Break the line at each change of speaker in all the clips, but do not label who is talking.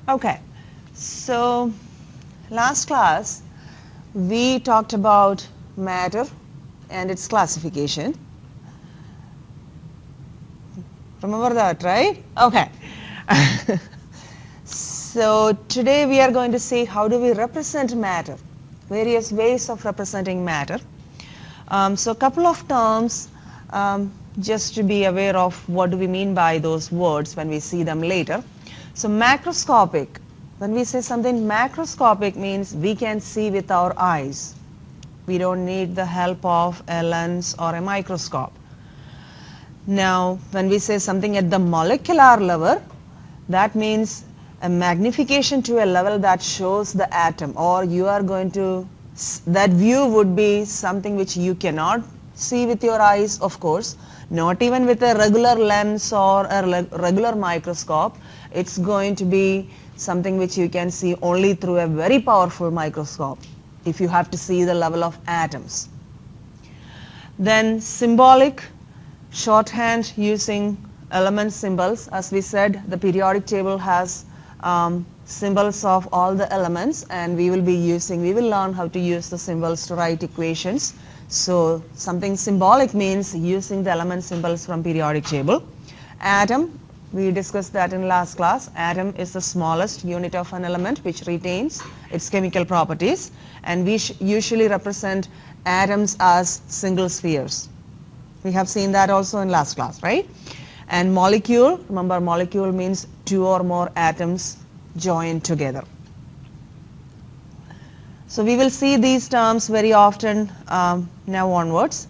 Okay, so last class we talked about matter and its classification. Remember that, right? Okay. So today we are going to see how do we represent matter, various ways of representing matter. So a couple of terms just to be aware of what do we mean by those words when we see them later. So macroscopic, when we say something macroscopic means we can see with our eyes. We don't need the help of a lens or a microscope. Now when we say something at the molecular level, that means a magnification to a level that shows the atom, or you are going to, that view would be something which you cannot see with your eyes, of course, not even with a regular lens or a regular microscope. It's going to be something which you can see only through a very powerful microscope if you have to see the level of atoms. Then symbolic, shorthand using element symbols. As we said, the periodic table has symbols of all the elements, and we will learn how to use the symbols to write equations. So something symbolic means using the element symbols from periodic table. Atom, we discussed that in last class. Atom is the smallest unit of an element which retains its chemical properties, and we usually represent atoms as single spheres. We have seen that also in last class, right? And molecule, remember molecule means two or more atoms joined together. So we will see these terms very often now onwards.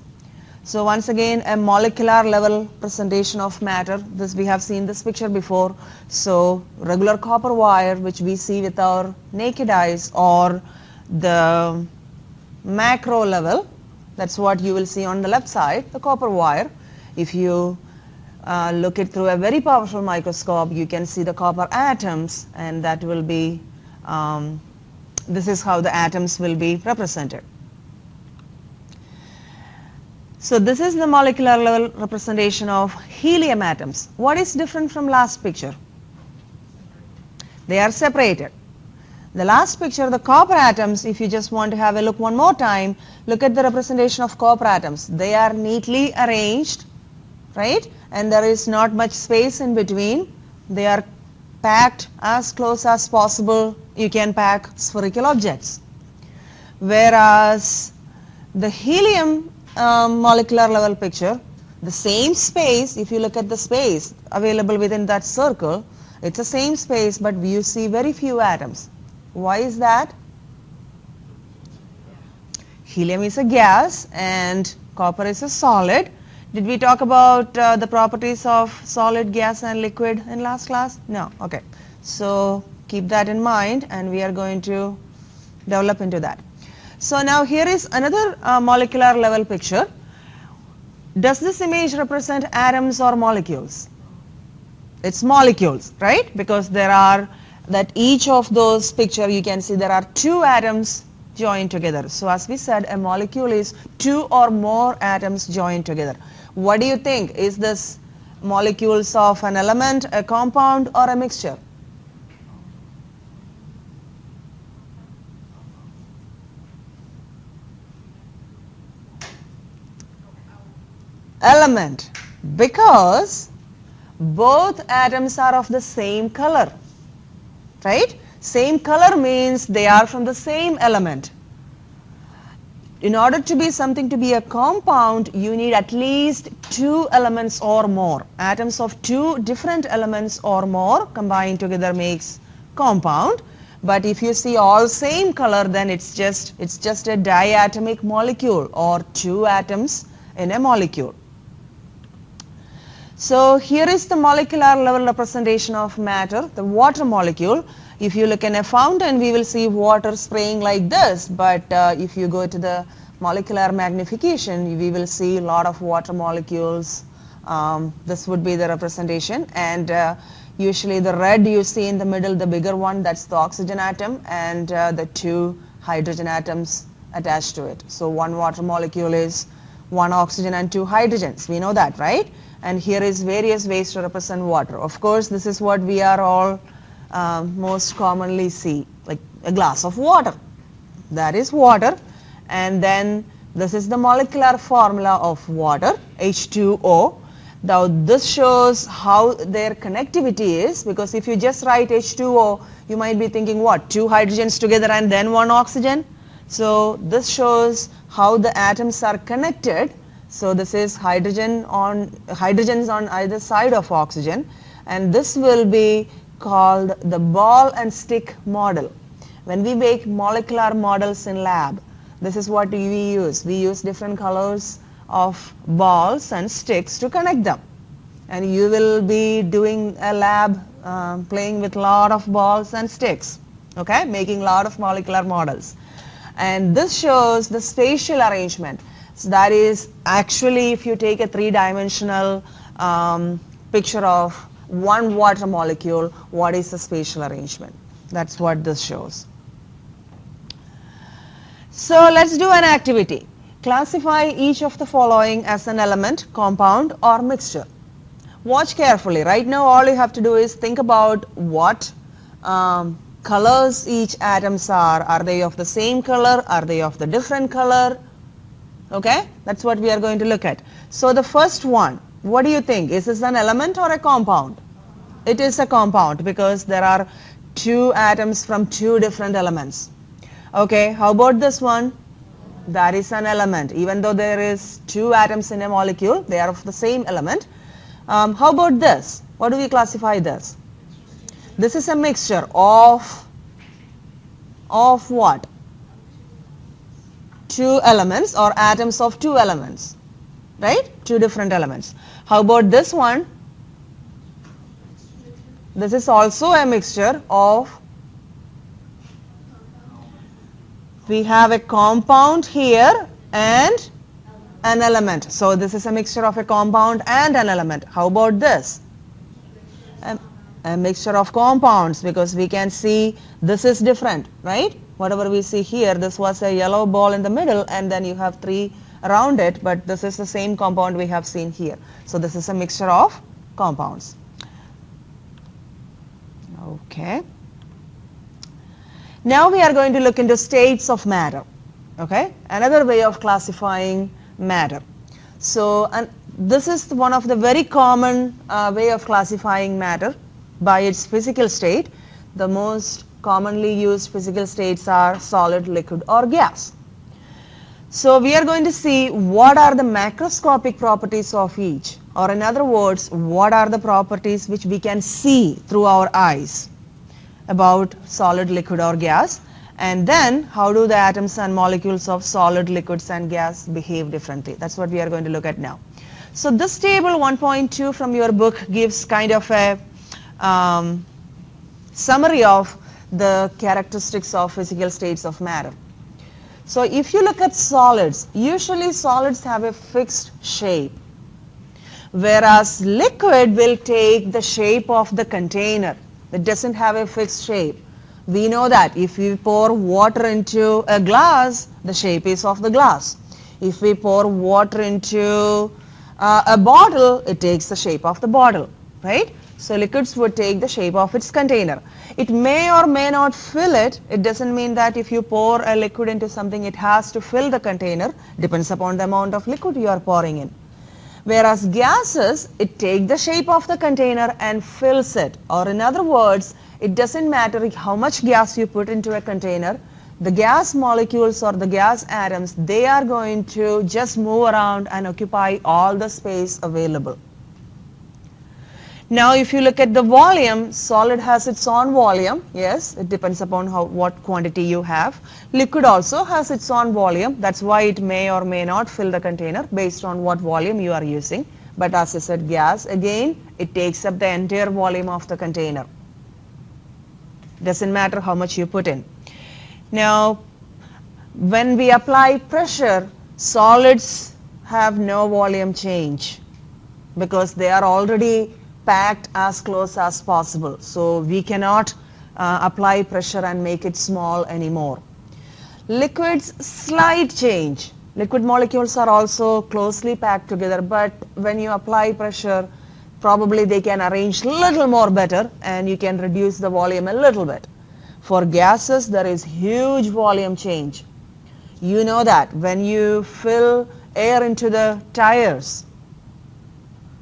So once again, a molecular level presentation of matter. This we have seen this picture before. So regular copper wire which we see with our naked eyes, or the macro level, that's what you will see on the left side, the copper wire. If you look it through a very powerful microscope, you can see the copper atoms, and that will be, this is how the atoms will be represented. So this is the molecular level representation of helium atoms. What is different from last picture? They are separated. The last picture, the copper atoms, if you just want to have a look one more time, look at the representation of copper atoms. They are neatly arranged, right? And there is not much space in between. They are packed as close as possible. You can pack spherical objects. Whereas the helium molecular level picture, the same space, if you look at the space available within that circle, it's the same space, but you see very few atoms. Why is that? Helium is a gas and copper is a solid. Did we talk about the properties of solid, gas and liquid in last class? No. Okay. So keep that in mind, and we are going to develop into that. So now here is another molecular level picture. Does this image represent atoms or molecules? It's molecules, right? Because there are, that each of those picture you can see there are two atoms joined together. So as we said, a molecule is two or more atoms joined together. What do you think? Is this molecules of an element, a compound, or a mixture? Element, because both atoms are of the same color, right? Same color means they are from the same element. In order to be something to be a compound, you need at least two elements or more. Atoms of two different elements or more combined together makes compound. But if you see all same color, then it's just a diatomic molecule, or two atoms in a molecule. So here is the molecular level representation of matter, the water molecule. If you look in a fountain, we will see water spraying like this, but if you go to the molecular magnification, we will see a lot of water molecules. This would be the representation, and usually the red you see in the middle, the bigger one, that's the oxygen atom, and the two hydrogen atoms attached to it. So one water molecule is one oxygen and two hydrogens. We know that, right? And here is various ways to represent water. Of course, this is what we are all most commonly see, like a glass of water. That is water, and then this is the molecular formula of water, H2O. Now this shows how their connectivity is, because if you just write H2O, you might be thinking what, 2 hydrogens together and then 1 oxygen. So this shows how the atoms are connected. So this is hydrogens on either side of oxygen, and this will be called the ball and stick model. When we make molecular models in lab, this is what we use. We use different colors of balls and sticks to connect them. And you will be doing a lab playing with a lot of balls and sticks, okay, making a lot of molecular models. And this shows the spatial arrangement. So that is actually, if you take a 3-dimensional picture of one water molecule, what is the spatial arrangement? That's what this shows. So let's do an activity. Classify each of the following as an element, compound or mixture. Watch carefully. Right now all you have to do is think about what colors each atoms are. Are they of the same color? Are they of the different color? Okay, that's what we are going to look at. So the first one, what do you think? Is this an element or a compound? It is a compound because there are 2 atoms from 2 different elements. Okay, how about this one? That is an element. Even though there is 2 atoms in a molecule, they are of the same element. How about this? What do we classify this? This is a mixture of what? 2 elements, or atoms of 2 elements, right? 2 different elements. How about this one? This is also a mixture of, we have a compound here and an element. So this is a mixture of a compound and an element. How about this? A mixture of compounds, because we can see this is different, right? Whatever we see here, this was a yellow ball in the middle and then you have 3 around it, but this is the same compound we have seen here. So this is a mixture of compounds. Okay. Now we are going to look into states of matter. Okay, another way of classifying matter. So, and this is one of the very common way of classifying matter by its physical state. The most commonly used physical states are solid, liquid or gas. So we are going to see what are the macroscopic properties of each, or in other words, what are the properties which we can see through our eyes about solid, liquid or gas, and then how do the atoms and molecules of solid, liquids and gas behave differently. That's what we are going to look at now. So this table 1.2 from your book gives kind of a summary of the characteristics of physical states of matter. So if you look at solids, usually solids have a fixed shape, whereas liquid will take the shape of the container. It doesn't have a fixed shape. We know that if we pour water into a glass, the shape is of the glass. If we pour water into a bottle, it takes the shape of the bottle, right? So liquids would take the shape of its container. It may or may not fill it. It doesn't mean that if you pour a liquid into something, it has to fill the container. Depends upon the amount of liquid you are pouring in. Whereas gases, it takes the shape of the container and fills it. Or in other words, it doesn't matter how much gas you put into a container. The gas molecules or the gas atoms, they are going to just move around and occupy all the space available. Now if you look at the volume, solid has its own volume. Yes, it depends upon what quantity you have. Liquid also has its own volume. That's why it may or may not fill the container based on what volume you are using. But as I said, gas, again, it takes up the entire volume of the container. Doesn't matter how much you put in. Now, when we apply pressure, solids have no volume change because they are already packed as close as possible. So we cannot apply pressure and make it small anymore. Liquids, slight change. Liquid molecules are also closely packed together, but when you apply pressure, probably they can arrange little more better and you can reduce the volume a little bit. For gases, there is huge volume change. You know that when you fill air into the tires,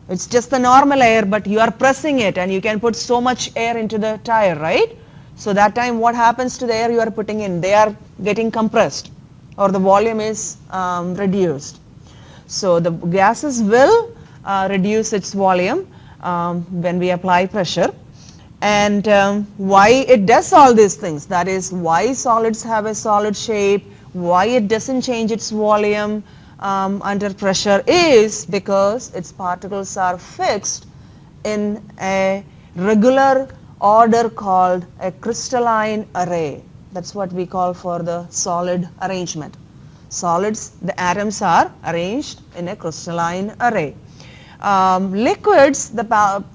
it's just the normal air, but you are pressing it and you can put so much air into the tire, right? So that time what happens to the air you are putting in? They are getting compressed or the volume is reduced. So the gases will reduce its volume when we apply pressure. And why it does all these things, that is why solids have a solid shape, why it doesn't change its volume under pressure, is because its particles are fixed in a regular order called a crystalline array. That's what we call for the solid arrangement. Solids, the atoms are arranged in a crystalline array. Liquids, the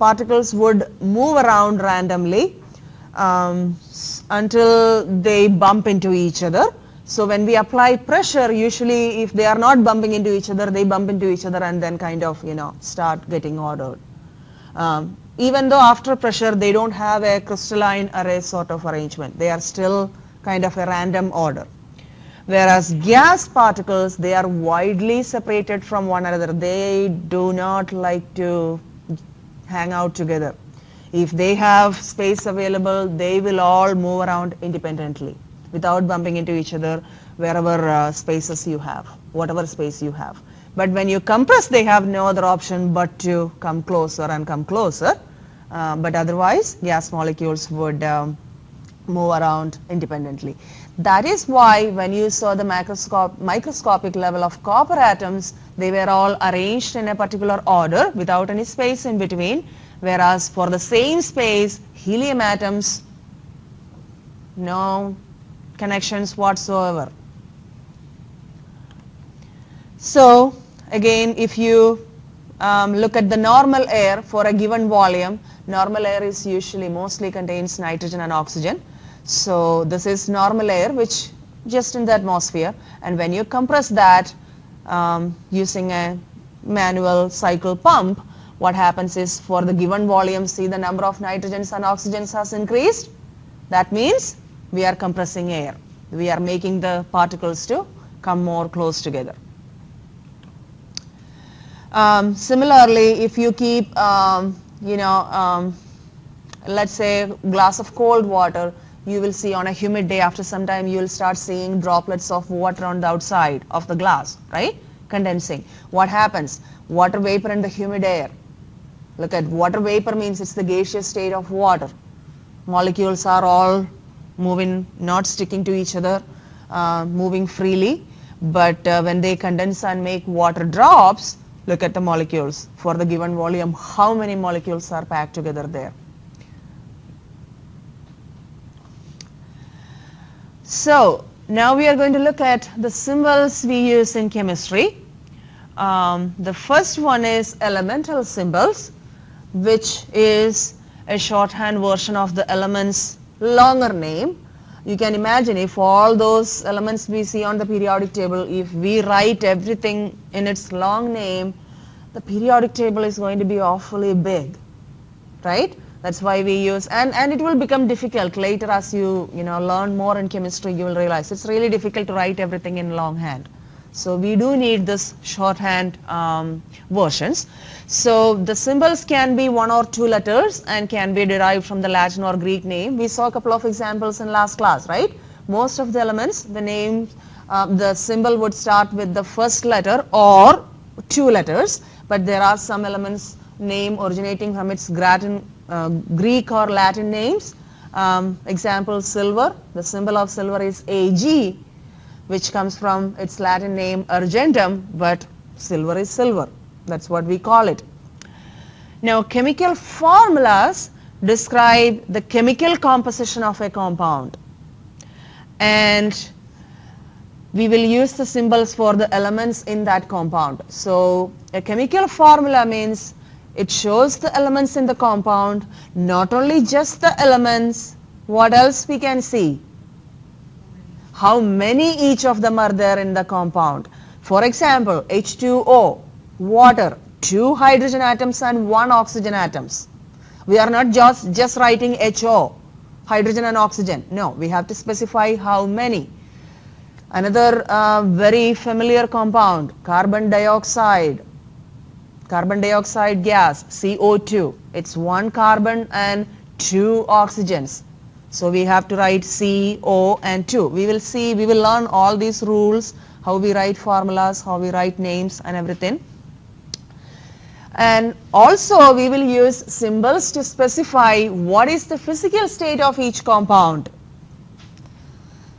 particles would move around randomly until they bump into each other. So when we apply pressure, usually if they are not bumping into each other, they bump into each other and then kind of, start getting ordered. Even though after pressure they don't have a crystalline array sort of arrangement, they are still kind of a random order. Whereas gas particles, they are widely separated from one another. They do not like to hang out together. If they have space available, they will all move around independently without bumping into each other wherever spaces you have, whatever space you have. But when you compress, they have no other option but to come closer and come closer. But otherwise, gas molecules would move around independently. That is why when you saw the microscopic level of copper atoms, they were all arranged in a particular order without any space in between, whereas for the same space, helium atoms, no connections whatsoever. So again, if you look at the normal air for a given volume, normal air is usually mostly contains nitrogen and oxygen. So this is normal air which just in the atmosphere, and when you compress that using a manual cycle pump, what happens is for the given volume, see the number of nitrogens and oxygens has increased. That means we are compressing air. We are making the particles to come more close together. Similarly, if you keep let's say a glass of cold water, you will see on a humid day after some time you will start seeing droplets of water on the outside of the glass, right? Condensing. What happens? Water vapor in the humid air. Look at water vapor means it's the gaseous state of water. Molecules are all moving, not sticking to each other, moving freely. But when they condense and make water drops, look at the molecules for the given volume, how many molecules are packed together there. So now we are going to look at the symbols we use in chemistry. The first one is elemental symbols, which is a shorthand version of the element's longer name. You can imagine if all those elements we see on the periodic table, if we write everything in its long name, the periodic table is going to be awfully big, right? That's why we use, and it will become difficult later as you learn more in chemistry, you will realize it's really difficult to write everything in longhand. So we do need this shorthand versions. So the symbols can be 1 or 2 letters and can be derived from the Latin or Greek name. We saw a couple of examples in last class, right? Most of the elements, the name, the symbol would start with the first letter or 2 letters, but there are some elements name originating from its Greek or Latin names. Example, silver. The symbol of silver is Ag, which comes from its Latin name argentum, but silver is silver. That's what we call it. Now, chemical formulas describe the chemical composition of a compound, and we will use the symbols for the elements in that compound. So a chemical formula means it shows the elements in the compound, not only just the elements, what else we can see? How many each of them are there in the compound. For example, H2O, water. 2 hydrogen atoms and 1 oxygen atoms. We are not just writing HO, hydrogen and oxygen. No, we have to specify how many. Another very familiar compound, carbon dioxide gas, CO2. It's 1 carbon and 2 oxygens. So we have to write CO and 2. We will learn all these rules, how we write formulas, how we write names and everything. And also we will use symbols to specify what is the physical state of each compound.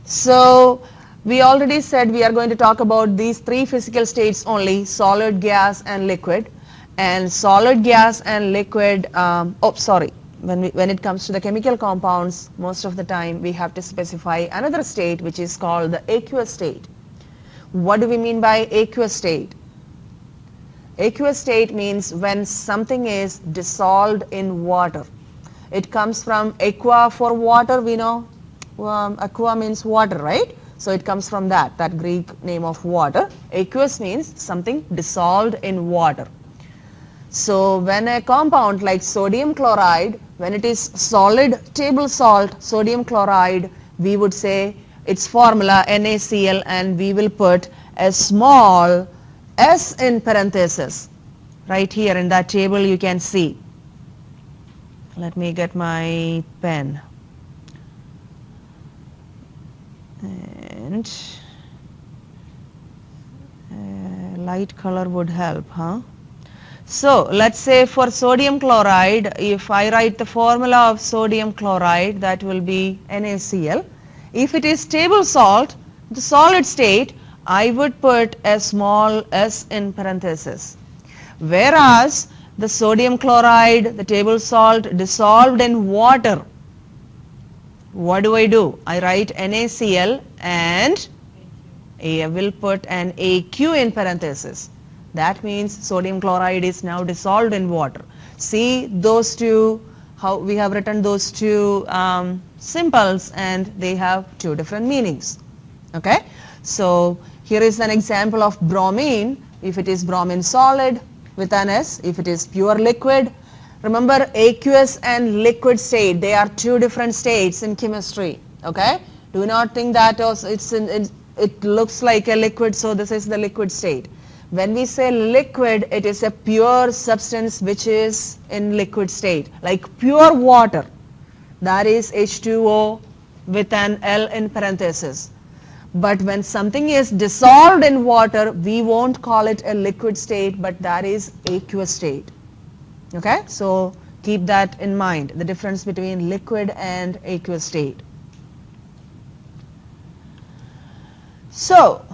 So we already said we are going to talk about these 3 physical states only, solid, gas and liquid. And solid, gas and liquid, when it comes to the chemical compounds, most of the time we have to specify another state which is called the aqueous state. What do we mean by aqueous state? Aqueous state means when something is dissolved in water. It comes from aqua for water, we know. Aqua means water, right? So it comes from that Greek name of water. Aqueous means something dissolved in water. So when a compound like sodium chloride, when it is solid table salt, sodium chloride, we would say its formula NaCl, and we will put a small s in parenthesis. Right here in that table you can see. Let me get my pen. And light color would help, huh? So let's say for sodium chloride, if I write the formula of sodium chloride, that will be NaCl. If it is table salt, the solid state, I would put a small s in parenthesis. Whereas the sodium chloride, the table salt dissolved in water, what do? I write NaCl and I will put an AQ in parenthesis. That means sodium chloride is now dissolved in water. See those two, how we have written those two symbols, and they have 2 different meanings. Okay, so here is an example of bromine. If it is bromine solid with an S, if it is pure liquid. Remember, aqueous and liquid state, they are 2 different states in chemistry. Okay, do not think that it looks like a liquid, so this is the liquid state. When we say liquid, it is a pure substance which is in liquid state, like pure water. That is H2O with an L in parenthesis. But when something is dissolved in water, we won't call it a liquid state, but that is aqueous state. Okay, so keep that in mind, the difference between liquid and aqueous state. So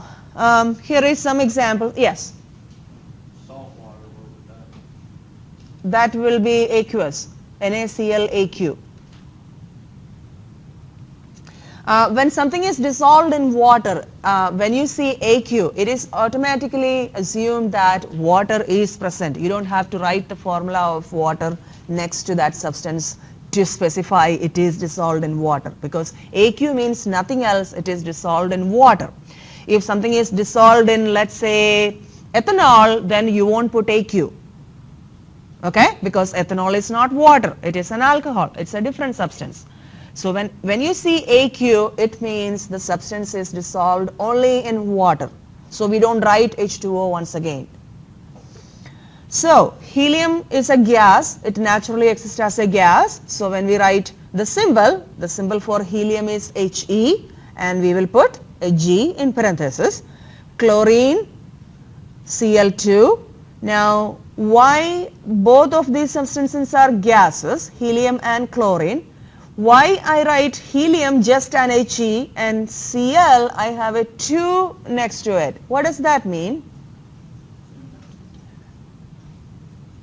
here is some example. Yes?
Salt water, what would
that will be aqueous, NaCl-AQ. When something is dissolved in water, when you see AQ, it is automatically assumed that water is present. You don't have to write the formula of water next to that substance to specify it is dissolved in water, because AQ means nothing else, it is dissolved in water. If something is dissolved in, let's say, ethanol, then you won't put AQ. Okay, because ethanol is not water, it is an alcohol, it's a different substance. So when you see AQ, it means the substance is dissolved only in water. So we don't write H2O once again. So helium is a gas, it naturally exists as a gas. So when we write the symbol for helium is He, and we will put a G in parenthesis. Chlorine, Cl2. Now why both of these substances are gases, helium and chlorine? Why I write helium just an He and Cl I have a 2 next to it? What does that mean?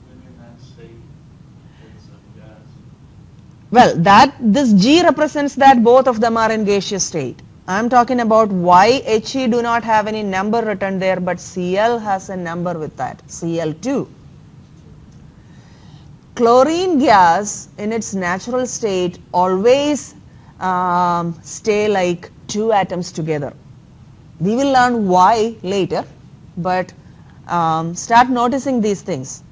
when you're not safe, it's a gas.
Well, this G represents that both of them are in gaseous state. I am talking about why He do not have any number written there, but Cl has a number with that, Cl2. Chlorine gas in its natural state always stay like 2 atoms together. We will learn why later, but Start noticing these things.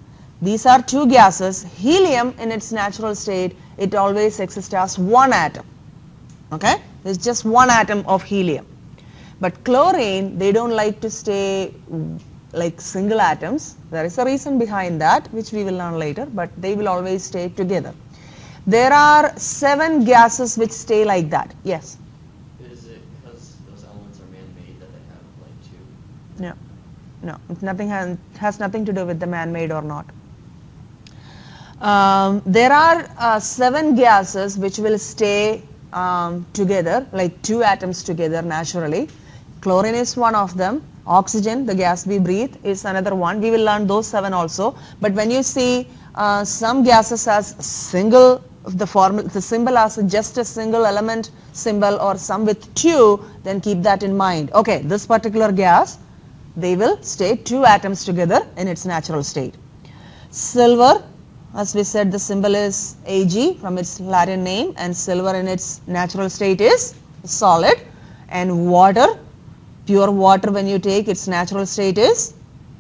These are two gases. Helium in its natural state, it always exists as one atom. Okay? It's just one atom of helium. But chlorine, they don't like to stay like single atoms. There is a reason behind that, which we will learn later, but they will always stay together. There are 7 gases which stay like that. Yes?
Is it because those elements are man-made that they have like two?
No. No. Nothing has nothing to do with the man-made or not. There are 7 gases which will stay together, like 2 atoms together naturally. Chlorine is one of them. Oxygen, the gas we breathe, is another one. We will learn those 7 also. But when you see some gases as single, the symbol as just a single element symbol, or some with 2, then keep that in mind. Okay, this particular gas, they will stay 2 atoms together in its natural state. Silver, as we said, the symbol is Ag from its Latin name, and silver in its natural state is solid. And water, pure water, when you take its natural state is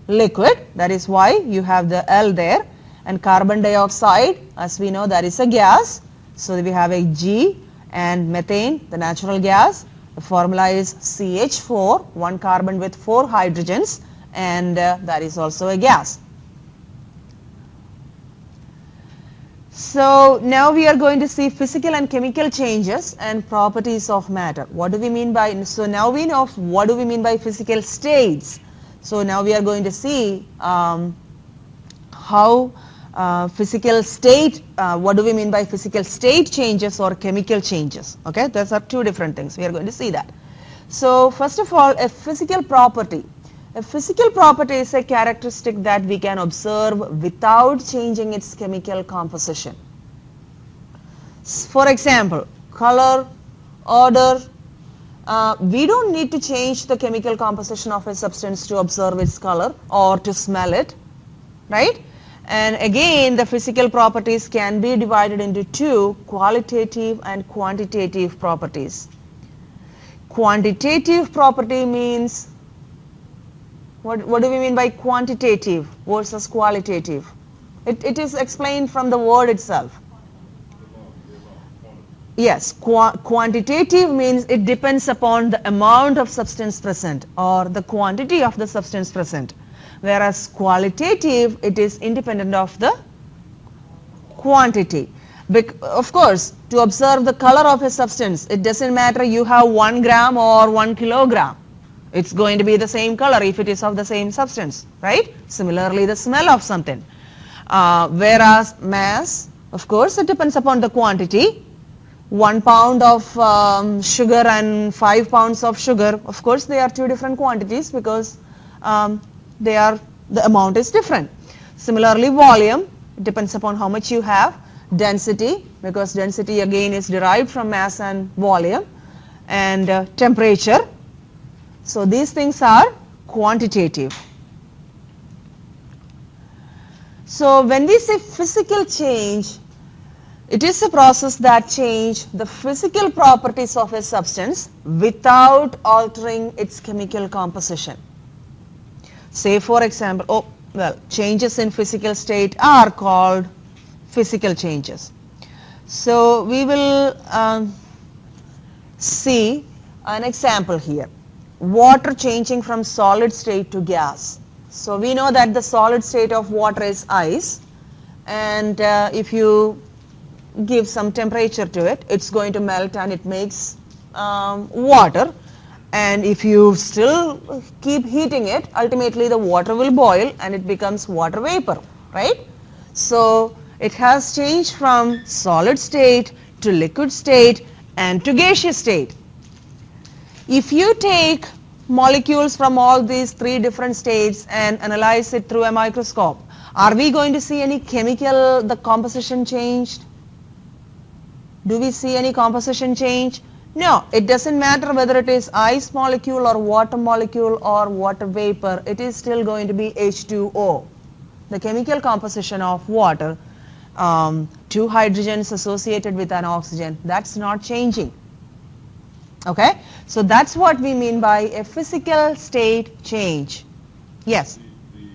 liquid. That is why you have the L there. And carbon dioxide, as we know, that is a gas. So we have a G. And methane, the natural gas, the formula is CH4, 1 carbon with 4 hydrogens, and that is also a gas. So now we are going to see physical and chemical changes and properties of matter. What do we mean by, so now we know what do we mean by physical states. So now we are going to see how physical state, what do we mean by physical state changes or chemical changes. Okay, those are 2 different things. We are going to see that. So first of all, a physical property. A physical property is a characteristic that we can observe without changing its chemical composition. For example, color, odor. We don't need to change the chemical composition of a substance to observe its color or to smell it, right? And again, the physical properties can be divided into 2, qualitative and quantitative properties. Quantitative property means, what do we mean by quantitative versus qualitative? It is explained from the word itself. Yes, quantitative means it depends upon the amount of substance present or the quantity of the substance present. Whereas qualitative, it is independent of the quantity. Of course, to observe the color of a substance, it doesn't matter you have 1 gram or 1 kilogram. It's going to be the same color if it is of the same substance, right? Similarly, the smell of something. Whereas mass, of course, it depends upon the quantity. 1 pound of sugar and 5 pounds of sugar, of course, they are 2 different quantities because the amount is different. Similarly, volume, it depends upon how much you have. Density, because density again is derived from mass and volume. And temperature. So these things are quantitative. So when we say physical change, it is a process that changes the physical properties of a substance without altering its chemical composition. Say for example, changes in physical state are called physical changes. So we will see an example here. Water changing from solid state to gas. So we know that the solid state of water is ice, and if you give some temperature to it, it's going to melt and it makes water. And if you still keep heating it, ultimately the water will boil and it becomes water vapor, right? So it has changed from solid state to liquid state and to gaseous state. If you take molecules from all these 3 different states and analyze it through a microscope, are we going to see any chemical, the composition changed? Do we see any composition change? No, it doesn't matter whether it is ice molecule or water molecule or water vapor, it is still going to be H2O. The chemical composition of water, 2 hydrogens associated with an oxygen, that's not changing. Okay, so that's what we mean by a physical state change. Yes?
The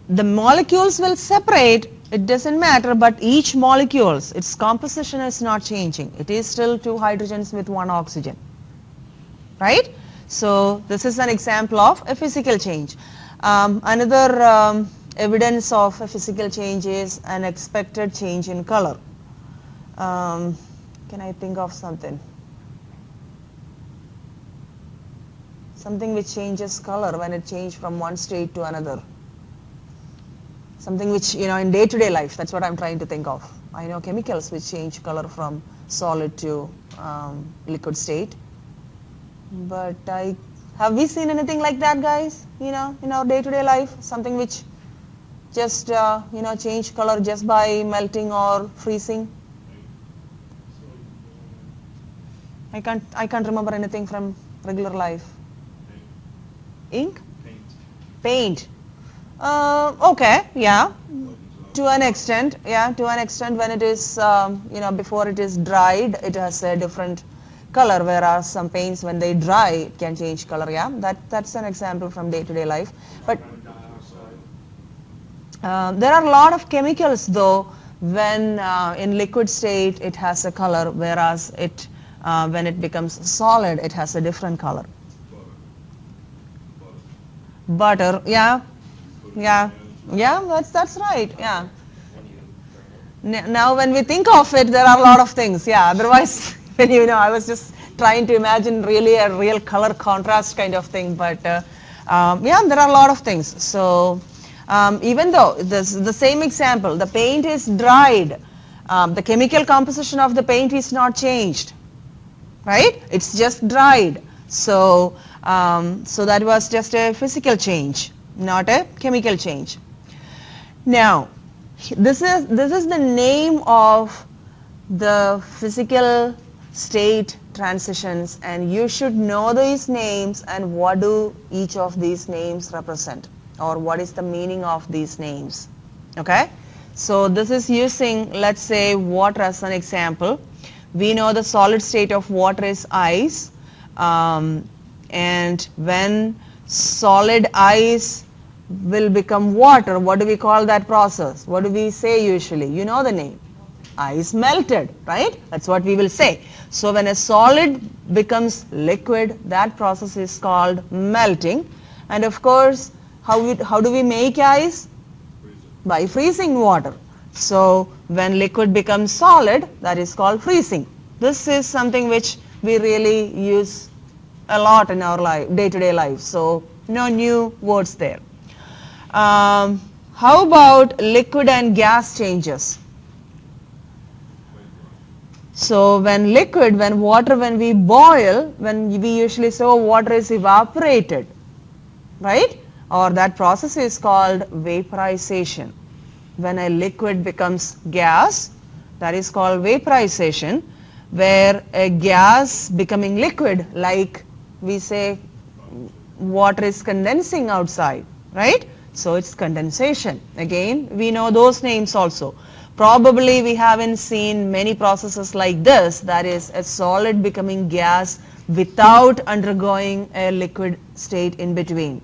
the molecules will separate, it doesn't matter, but each molecules, its composition is not changing. It is still 2 hydrogens with 1 oxygen, right? So this is an example of a physical change. Another evidence of a physical change is an expected change in color. Can I think of something? Something which changes color when it changes from one state to another. Something which, in day-to-day life, that's what I'm trying to think of. I know chemicals which change color from solid to liquid state. But have we seen anything like that, guys? In our day-to-day life, something which just, change color just by melting or freezing? I can't remember anything from regular life. Ink? Paint. Okay, yeah, to an extent, when it is, before it is dried, it has a different color, whereas some paints, when they dry, it can change color, yeah, that's an example from day-to-day life. But there are a lot of chemicals, though, when in liquid state, it has a color, whereas when it becomes solid, it has a different color. Butter, yeah, that's right, yeah. Now when we think of it, there are a lot of things, yeah, otherwise, I was just trying to imagine really a real color contrast kind of thing, but there are a lot of things. So even though the same example, the paint is dried, the chemical composition of the paint is not changed, right? It's just dried. So that was just a physical change, not a chemical change. Now, this is the name of the physical state transitions, and you should know these names and what do each of these names represent, or what is the meaning of these names. Okay? So this is using, let's say, water as an example. We know the solid state of water is ice. And when solid ice will become water, what do we call that process? What do we say usually? You know the name. Ice melted, right? That's what we will say. So when a solid becomes liquid, that process is called melting. And of course, how do we make ice? By freezing water. So when liquid becomes solid, that is called freezing. This is something which we really use a lot in our day-to-day life. So no new words there. How about liquid and gas changes? So when water, when we boil, when we usually say water is evaporated, right? Or that process is called vaporization. When a liquid becomes gas, that is called vaporization, where a gas becoming liquid, like we say water is condensing outside, right? So it's condensation. Again, we know those names also. Probably we haven't seen many processes like this, that is a solid becoming gas without undergoing a liquid state in between.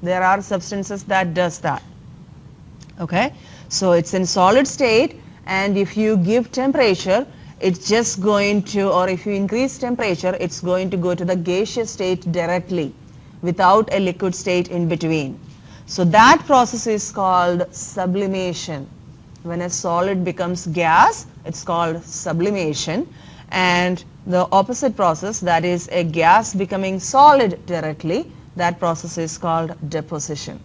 There are substances that does that. Okay, so it's in solid state, and if you give temperature, it's just going to, or if you increase temperature, it's going to go to the gaseous state directly without a liquid state in between. So that process is called sublimation. When a solid becomes gas, it's called sublimation, and the opposite process, that is a gas becoming solid directly, that process is called deposition.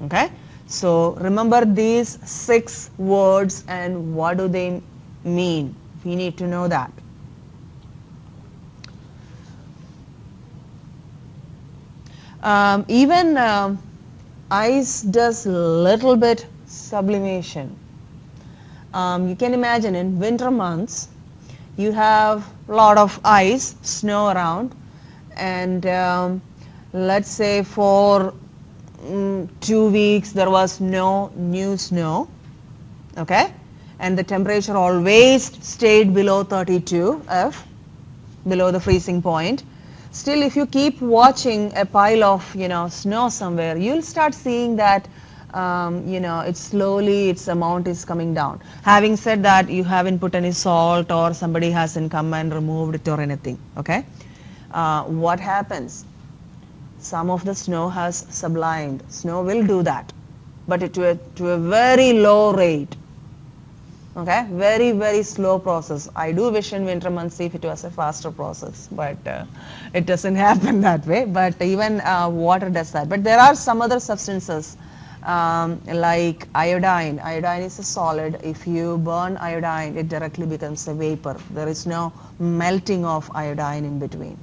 Okay, so remember these 6 words and what do they mean? We need to know that. Even ice does little bit sublimation. You can imagine in winter months, you have a lot of ice, snow around, and let's say for 2 weeks there was no new snow, okay, and the temperature always stayed below 32 F, below the freezing point. Still, if you keep watching a pile of snow somewhere, you'll start seeing that it's slowly its amount is coming down. Having said that, you haven't put any salt or somebody hasn't come and removed it or anything. Okay, what happens? Some of the snow has sublimed. Snow will do that, but to a very low rate. Okay, very, very slow process. I do wish in winter months if it was a faster process, but it doesn't happen that way. But even water does that. But there are some other substances like iodine. Iodine is a solid. If you burn iodine, it directly becomes a vapor. There is no melting of iodine in between.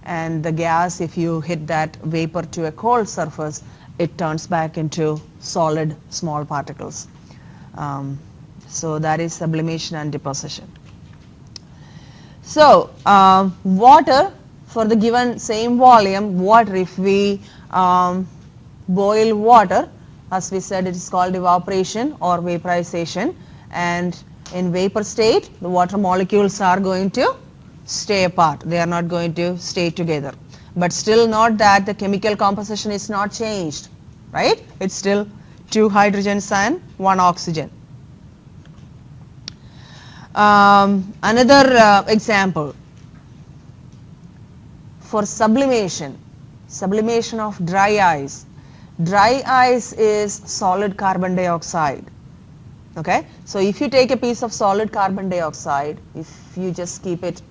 And the gas, if you hit that vapor to a cold surface, it turns back into solid small particles. So that is sublimation and deposition. So water for the given same volume, water, if we boil water, as we said, it is called evaporation or vaporization, and in vapor state the water molecules are going to stay apart. They are not going to stay together. But still not that the chemical composition is not changed, right? It's still 2 hydrogens and 1 oxygen. Another example for sublimation of dry ice. Dry ice is solid carbon dioxide. Okay, so if you take a piece of solid carbon dioxide, if you just keep it,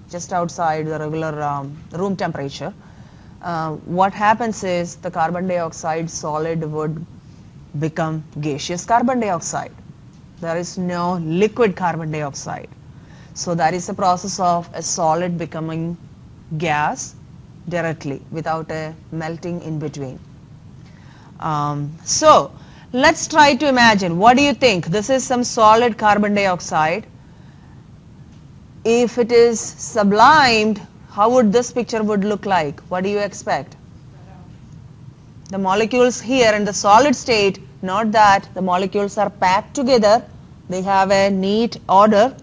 just outside the regular room temperature, what happens is the carbon dioxide solid would become gaseous carbon dioxide. There is no liquid carbon dioxide. So that is a process of a solid becoming gas directly without a melting in between. So let's try to imagine. What do you think? This is some solid carbon dioxide. If it is sublimed, how would this picture would look like? What do you expect? The molecules here in the solid state, not that the molecules are packed together, they have a neat order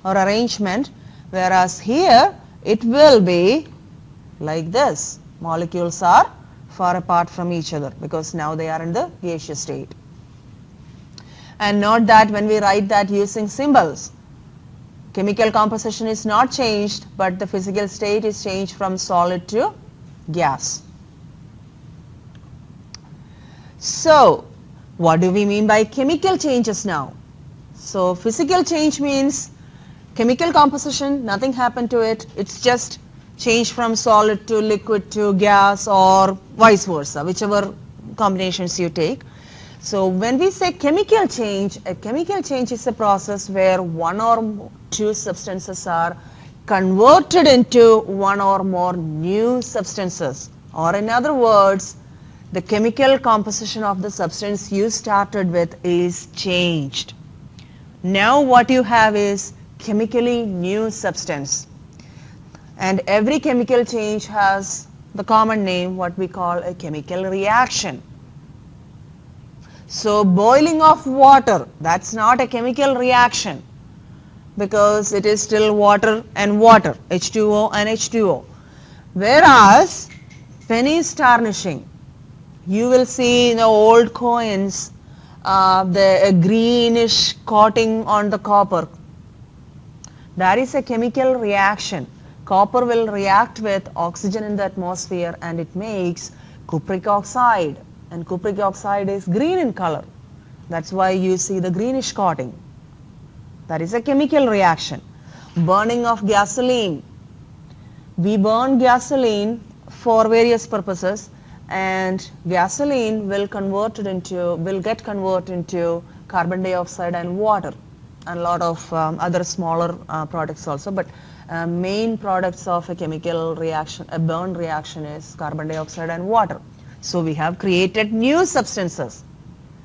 or arrangement, whereas here it will be like this. Molecules are far apart from each other because now they are in the gaseous state. And note that when we write that using symbols, chemical composition is not changed, but the physical state is changed from solid to gas. So what do we mean by chemical changes now? So physical change means chemical composition, nothing happened to it, it's just changed from solid to liquid to gas or vice versa, whichever combinations you take. So when we say chemical change, a chemical change is a process where one or two substances are converted into one or more new substances, or in other words, the chemical composition of the substance you started with is changed. Now what you have is chemically new substance, and every chemical change has the common name what we call a chemical reaction. So boiling of water, that's not a chemical reaction because it is still water and water, H2O and H2O. Whereas pennies tarnishing, you will see in the old coins the greenish coating on the copper. That is a chemical reaction. Copper will react with oxygen in the atmosphere and it makes cupric oxide, and cupric oxide is green in color. That's why you see the greenish coating. That is a chemical reaction. Burning of gasoline. We burn gasoline for various purposes, and gasoline will get converted into carbon dioxide and water, and a lot of other smaller products also, but main products of a chemical reaction, a burn reaction, is carbon dioxide and water. So we have created new substances.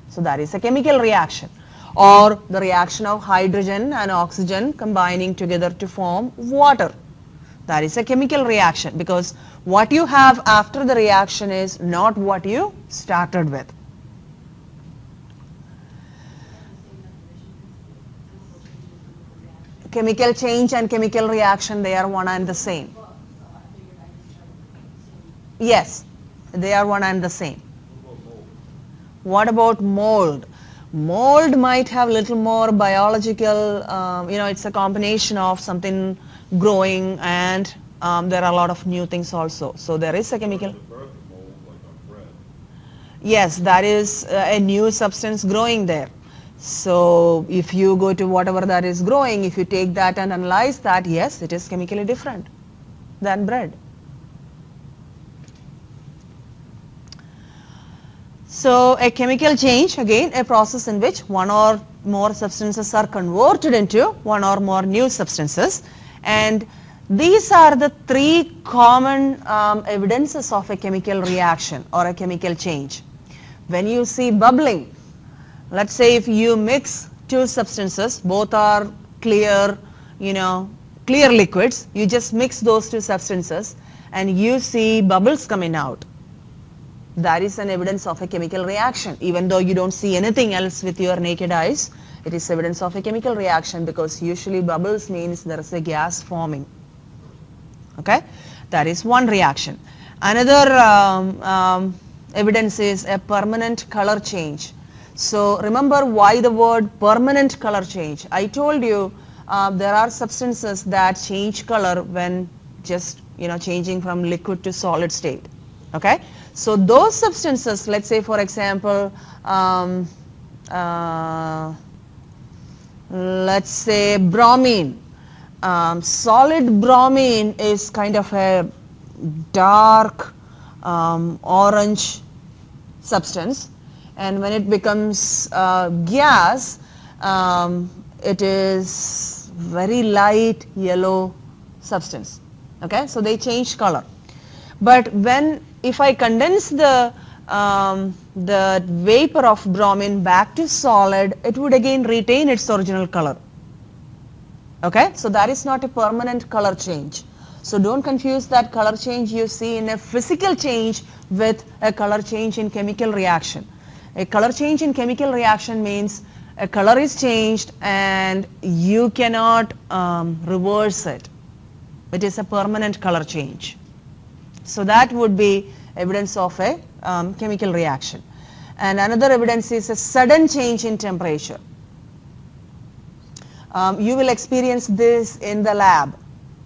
So that is a chemical reaction, or the reaction of hydrogen and oxygen combining together to form water. That is a chemical reaction because what you have after the reaction is not what you started with. Chemical change and chemical reaction, they are one and the same. Yes, they are one and the same. What about mold? Mold might have little more biological, it's a combination of something growing and there are a lot of new things also. So there is a chemical.
The birth of mold, like on bread.
Yes, that is a new substance growing there. So if you go to whatever that is growing, if you take that and analyze that, yes, it is chemically different than bread. So a chemical change, again, a process in which one or more substances are converted into one or more new substances. And these are the three common evidences of a chemical reaction or a chemical change. When you see bubbling, let's say if you mix two substances, both are clear, clear liquids, you just mix those two substances and you see bubbles coming out. That is an evidence of a chemical reaction. Even though you don't see anything else with your naked eyes, it is evidence of a chemical reaction because usually bubbles means there is a gas forming. Okay, that is one reaction. Another evidence is a permanent color change. So remember why the word permanent color change. I told you there are substances that change color when just changing from liquid to solid state. Okay, so those substances, let's say for example, let's say bromine. Solid bromine is kind of a dark orange substance, and when it becomes gas, it is very light yellow substance. Okay, so they change color. But if I condense the vapor of bromine back to solid, it would again retain its original color. Okay, so that is not a permanent color change. So don't confuse that color change you see in a physical change with a color change in chemical reaction. A color change in chemical reaction means a color is changed and you cannot reverse it. It is a permanent color change. So that would be evidence of a chemical reaction. And another evidence is a sudden change in temperature. You will experience this in the lab.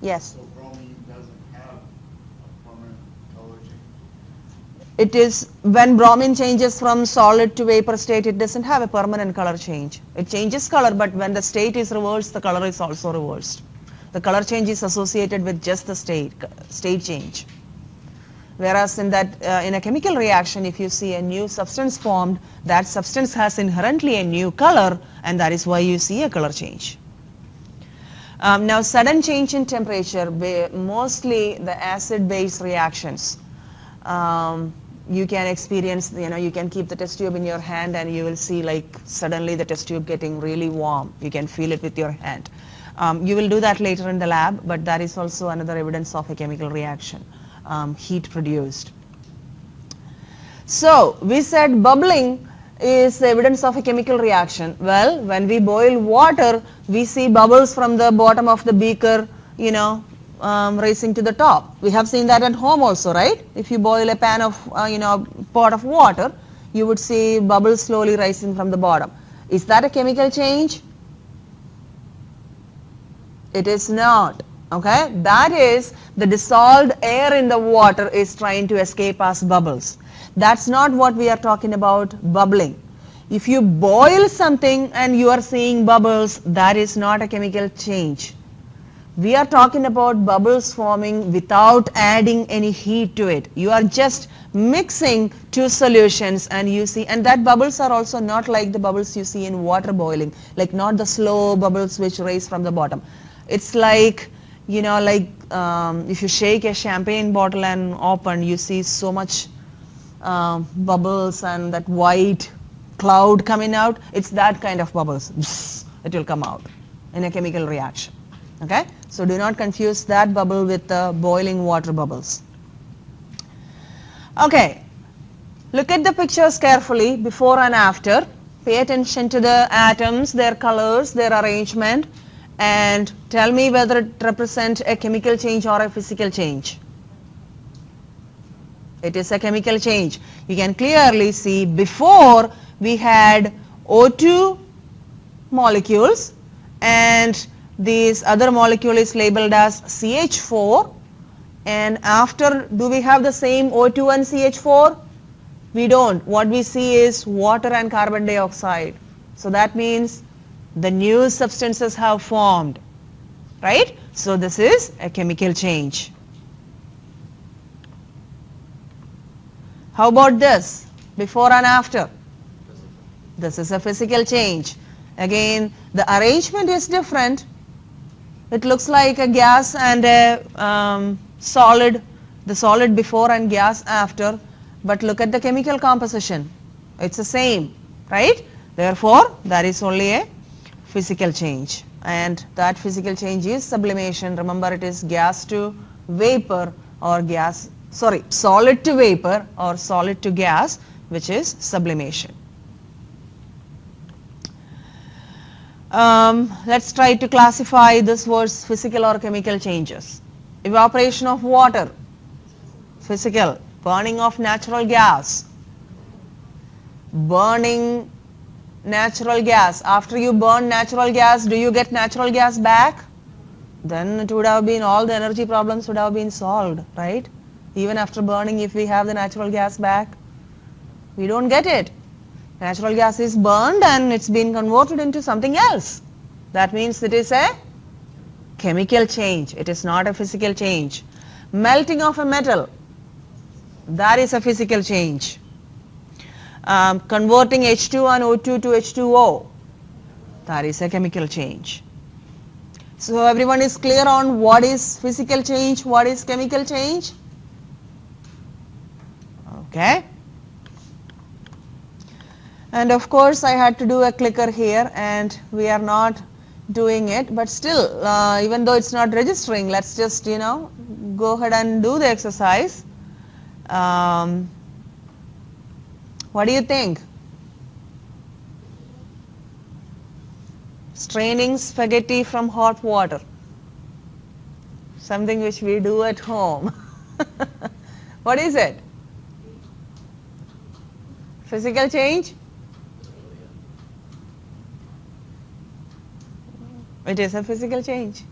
Yes?
So bromine doesn't have a permanent color change?
It is when bromine changes from solid to vapor state, it doesn't have a permanent color change. It changes color, but when the state is reversed, the color is also reversed. The color change is associated with just the state change. Whereas in a chemical reaction, if you see a new substance formed, that substance has inherently a new color, and that is why you see a color change. Now, sudden change in temperature, mostly the acid-base reactions. You can experience, you can keep the test tube in your hand and you will see like suddenly the test tube getting really warm. You can feel it with your hand. You will do that later in the lab, but that is also another evidence of a chemical reaction. Heat produced. So we said bubbling is evidence of a chemical reaction. Well, when we boil water, we see bubbles from the bottom of the beaker, rising to the top. We have seen that at home also, right? If you boil a pan of, pot of water, you would see bubbles slowly rising from the bottom. Is that a chemical change? It is not. Okay, that is the dissolved air in the water is trying to escape as bubbles. That's not what we are talking about bubbling. If you boil something and you are seeing bubbles, that is not a chemical change. We are talking about bubbles forming without adding any heat to it. You are just mixing two solutions and you see, and that bubbles are also not like the bubbles you see in water boiling, like not the slow bubbles which rise from the bottom. It's like, if you shake a champagne bottle and open, you see so much bubbles and that white cloud coming out. It's that kind of bubbles. It will come out in a chemical reaction. Okay, so do not confuse that bubble with the boiling water bubbles. Okay, look at the pictures carefully before and after. Pay attention to the atoms, their colors, their arrangement, and tell me whether it represents a chemical change or a physical change. It is a chemical change. You can clearly see before we had O2 molecules and this other molecule is labeled as CH4, and after, do we have the same O2 and CH4? We don't. What we see is water and carbon dioxide. So that means the new substances have formed, right? So this is a chemical change. How about this? Before and after? This is a physical change. Again, the arrangement is different. It looks like a gas and a solid, the solid before and gas after, but look at the chemical composition. It's the same, right? Therefore, that is only a physical change, and that physical change is sublimation. Remember, it is gas to vapor or solid to vapor or solid to gas, which is sublimation. Let's try to classify this was physical or chemical changes. Evaporation of water, physical. Burning of natural gas, burning natural gas. After you burn natural gas, do you get natural gas back? Then it would have been, all the energy problems would have been solved, right? Even after burning, if we have the natural gas back, we don't get it. Natural gas is burned and it's been converted into something else. That means it is a chemical change. It is not a physical change. Melting of a metal, that is a physical change. Converting H2 and O2 to H2O, that is a chemical change. So everyone is clear on what is physical change, what is chemical change? Okay. And of course I had to do a clicker here, and we are not doing it, but still even though it's not registering, let's just go ahead and do the exercise. What do you think? Straining spaghetti from hot water, something which we do at home. What is it? Physical change? It is a physical change.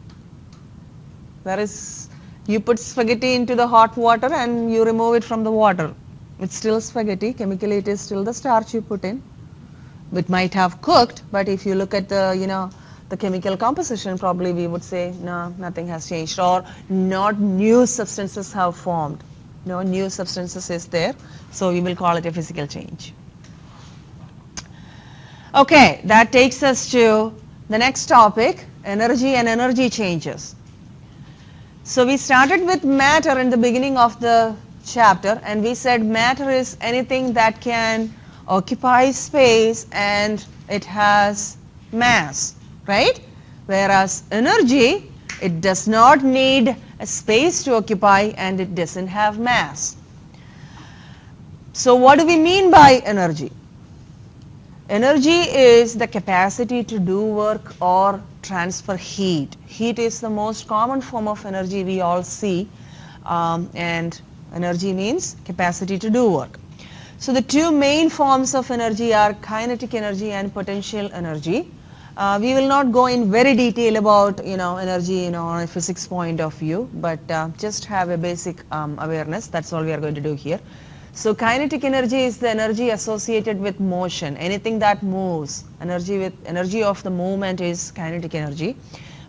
There is, you put spaghetti into the hot water and you remove it from the water. It's still spaghetti. Chemically it is still the starch you put in. It might have cooked, but if you look at the the chemical composition, probably we would say no, nothing has changed, or not new substances have formed. No new substances is there, so we will call it a physical change. Okay, that takes us to the next topic, energy and energy changes. So we started with matter in the beginning of the chapter, and we said matter is anything that can occupy space and it has mass, right? Whereas energy, it does not need a space to occupy and it doesn't have mass. So what do we mean by energy? Energy is the capacity to do work or transfer heat. Heat is the most common form of energy we all see, and energy means capacity to do work. So the two main forms of energy are kinetic energy and potential energy. We will not go in very detail about energy on a physics point of view, but just have a basic awareness. That's all we are going to do here. So kinetic energy is the energy associated with motion, anything that moves. Energy of the movement is kinetic energy,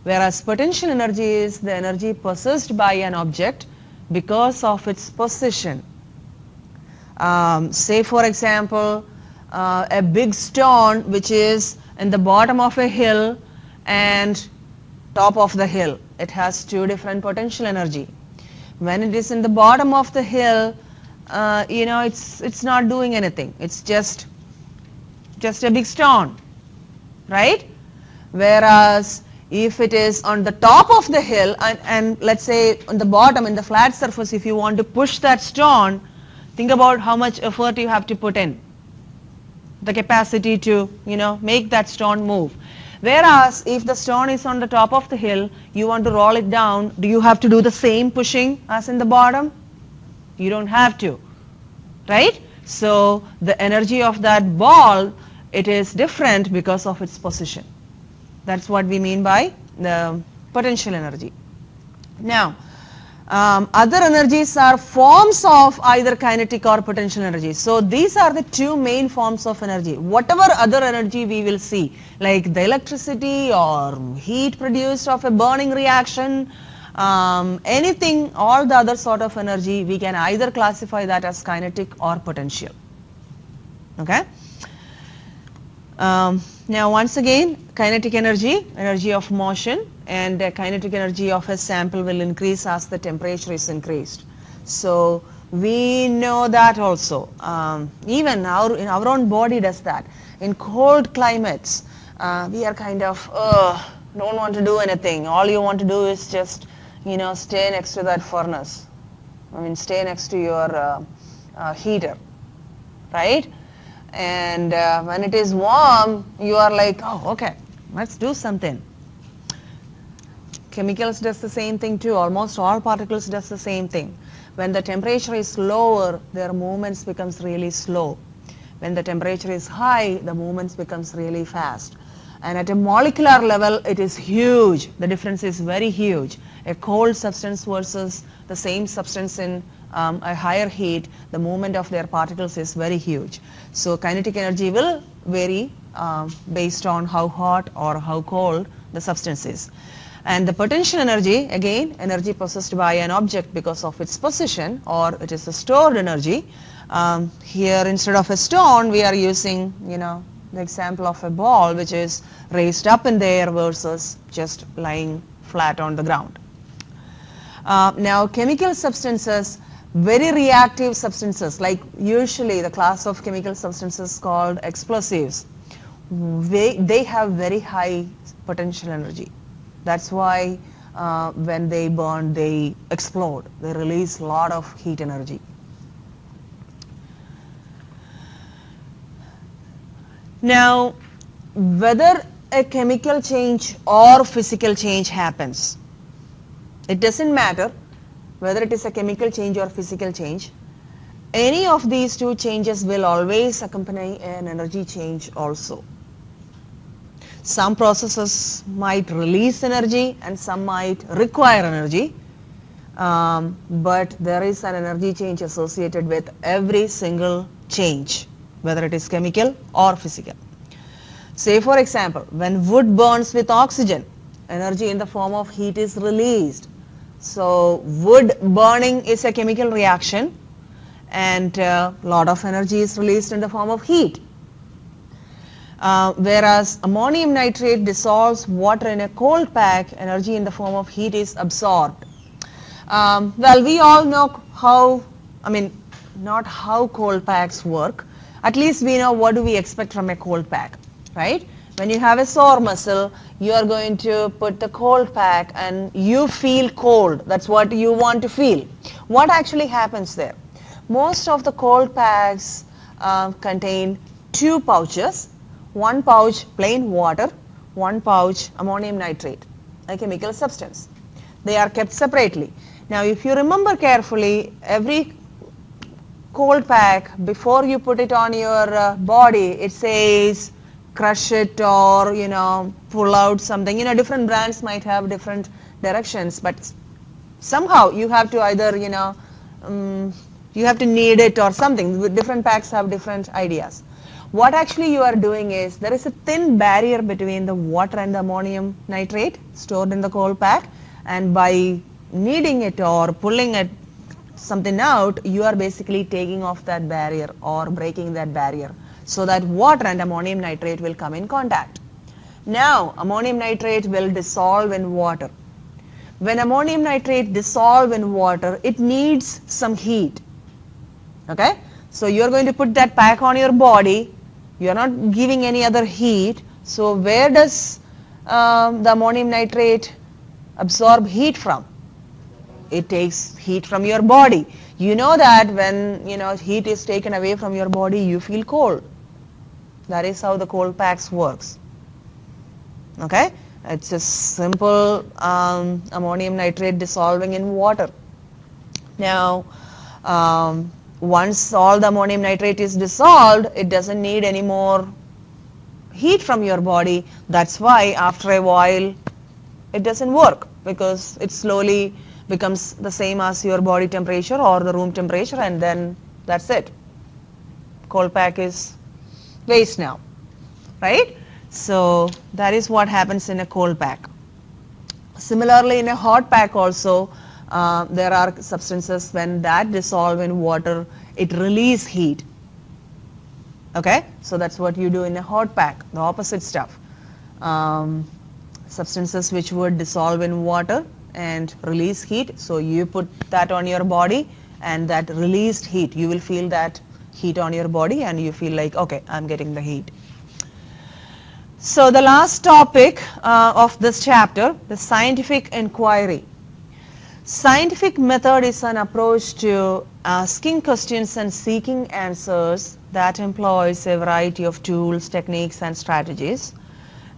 whereas potential energy is the energy possessed by an object because of its position. Say for example, a big stone which is in the bottom of a hill and top of the hill. It has two different potential energy. When it is in the bottom of the hill, it's not doing anything. It's just a big stone, right? Whereas if it is on the top of the hill and let's say on the bottom, in the flat surface, if you want to push that stone, think about how much effort you have to put in, the capacity to make that stone move. Whereas if the stone is on the top of the hill, you want to roll it down, do you have to do the same pushing as in the bottom? You don't have to. right? So the energy of that ball, it is different because of its position. That's what we mean by the potential energy. Now, other energies are forms of either kinetic or potential energy. So these are the two main forms of energy. Whatever other energy we will see, like the electricity or heat produced of a burning reaction, anything, all the other sort of energy, we can either classify that as kinetic or potential. Okay? Now once again, kinetic energy, energy of motion, and kinetic energy of a sample will increase as the temperature is increased. So we know that also. Even in our own body does that. In cold climates, we are kind of don't want to do anything. All you want to do is just stay next to that furnace. I mean, stay next to your heater, right? And when it is warm, you are like, oh, okay, let's do something. Chemicals does the same thing too. Almost all particles does the same thing. When the temperature is lower, their movements becomes really slow. When the temperature is high, the movements becomes really fast. And at a molecular level, it is huge. The difference is very huge. A cold substance versus the same substance in a higher heat, the movement of their particles is very huge. So kinetic energy will vary based on how hot or how cold the substance is. And the potential energy, again, energy possessed by an object because of its position, or it is a stored energy. Here, instead of a stone, we are using, the example of a ball which is raised up in the air versus just lying flat on the ground. Now, chemical substances, very reactive substances, like usually the class of chemical substances called explosives, they have very high potential energy. That's why when they burn, they explode. They release a lot of heat energy. Now, whether a chemical change or physical change happens, it doesn't matter whether it is a chemical change or physical change. Any of these two changes will always accompany an energy change also. Some processes might release energy and some might require energy, but there is an energy change associated with every single change, whether it is chemical or physical. Say for example, when wood burns with oxygen, energy in the form of heat is released. So wood burning is a chemical reaction and a lot of energy is released in the form of heat. Whereas ammonium nitrate dissolves water in a cold pack, energy in the form of heat is absorbed. Well, we all know how, not how cold packs work. At least we know what do we expect from a cold pack, right? When you have a sore muscle, you are going to put the cold pack and you feel cold. That's what you want to feel. What actually happens there? Most of the cold packs contain two pouches. One pouch plain water, one pouch ammonium nitrate, a chemical substance. They are kept separately. Now if you remember carefully, every cold pack, before you put it on your body, it says crush it or pull out something. Different brands might have different directions, but somehow you have to either you have to knead it or something. Different packs have different ideas. What actually you are doing is there is a thin barrier between the water and the ammonium nitrate stored in the cold pack, and by kneading it or pulling it something out, you are basically taking off that barrier or breaking that barrier so that water and ammonium nitrate will come in contact. Now ammonium nitrate will dissolve in water. When ammonium nitrate dissolve in water, it needs some heat. Okay? So you are going to put that pack on your body. You are not giving any other heat. So where does the ammonium nitrate absorb heat from? It takes heat from your body. You know that when heat is taken away from your body, you feel cold. That is how the cold packs works. Okay? It's just simple ammonium nitrate dissolving in water. Now once all the ammonium nitrate is dissolved, it doesn't need any more heat from your body. That's why after a while it doesn't work, because it slowly becomes the same as your body temperature or the room temperature, and then that's it. Cold pack is waste now, right? So that is what happens in a cold pack. Similarly, in a hot pack also, there are substances when that dissolve in water, it release heat. Okay, so that's what you do in a hot pack, the opposite stuff. Substances which would dissolve in water and release heat, so you put that on your body, and that released heat, you will feel that heat on your body, and you feel like, okay, I'm getting the heat. So the last topic of this chapter, the scientific inquiry. Scientific method is an approach to asking questions and seeking answers that employs a variety of tools, techniques, and strategies.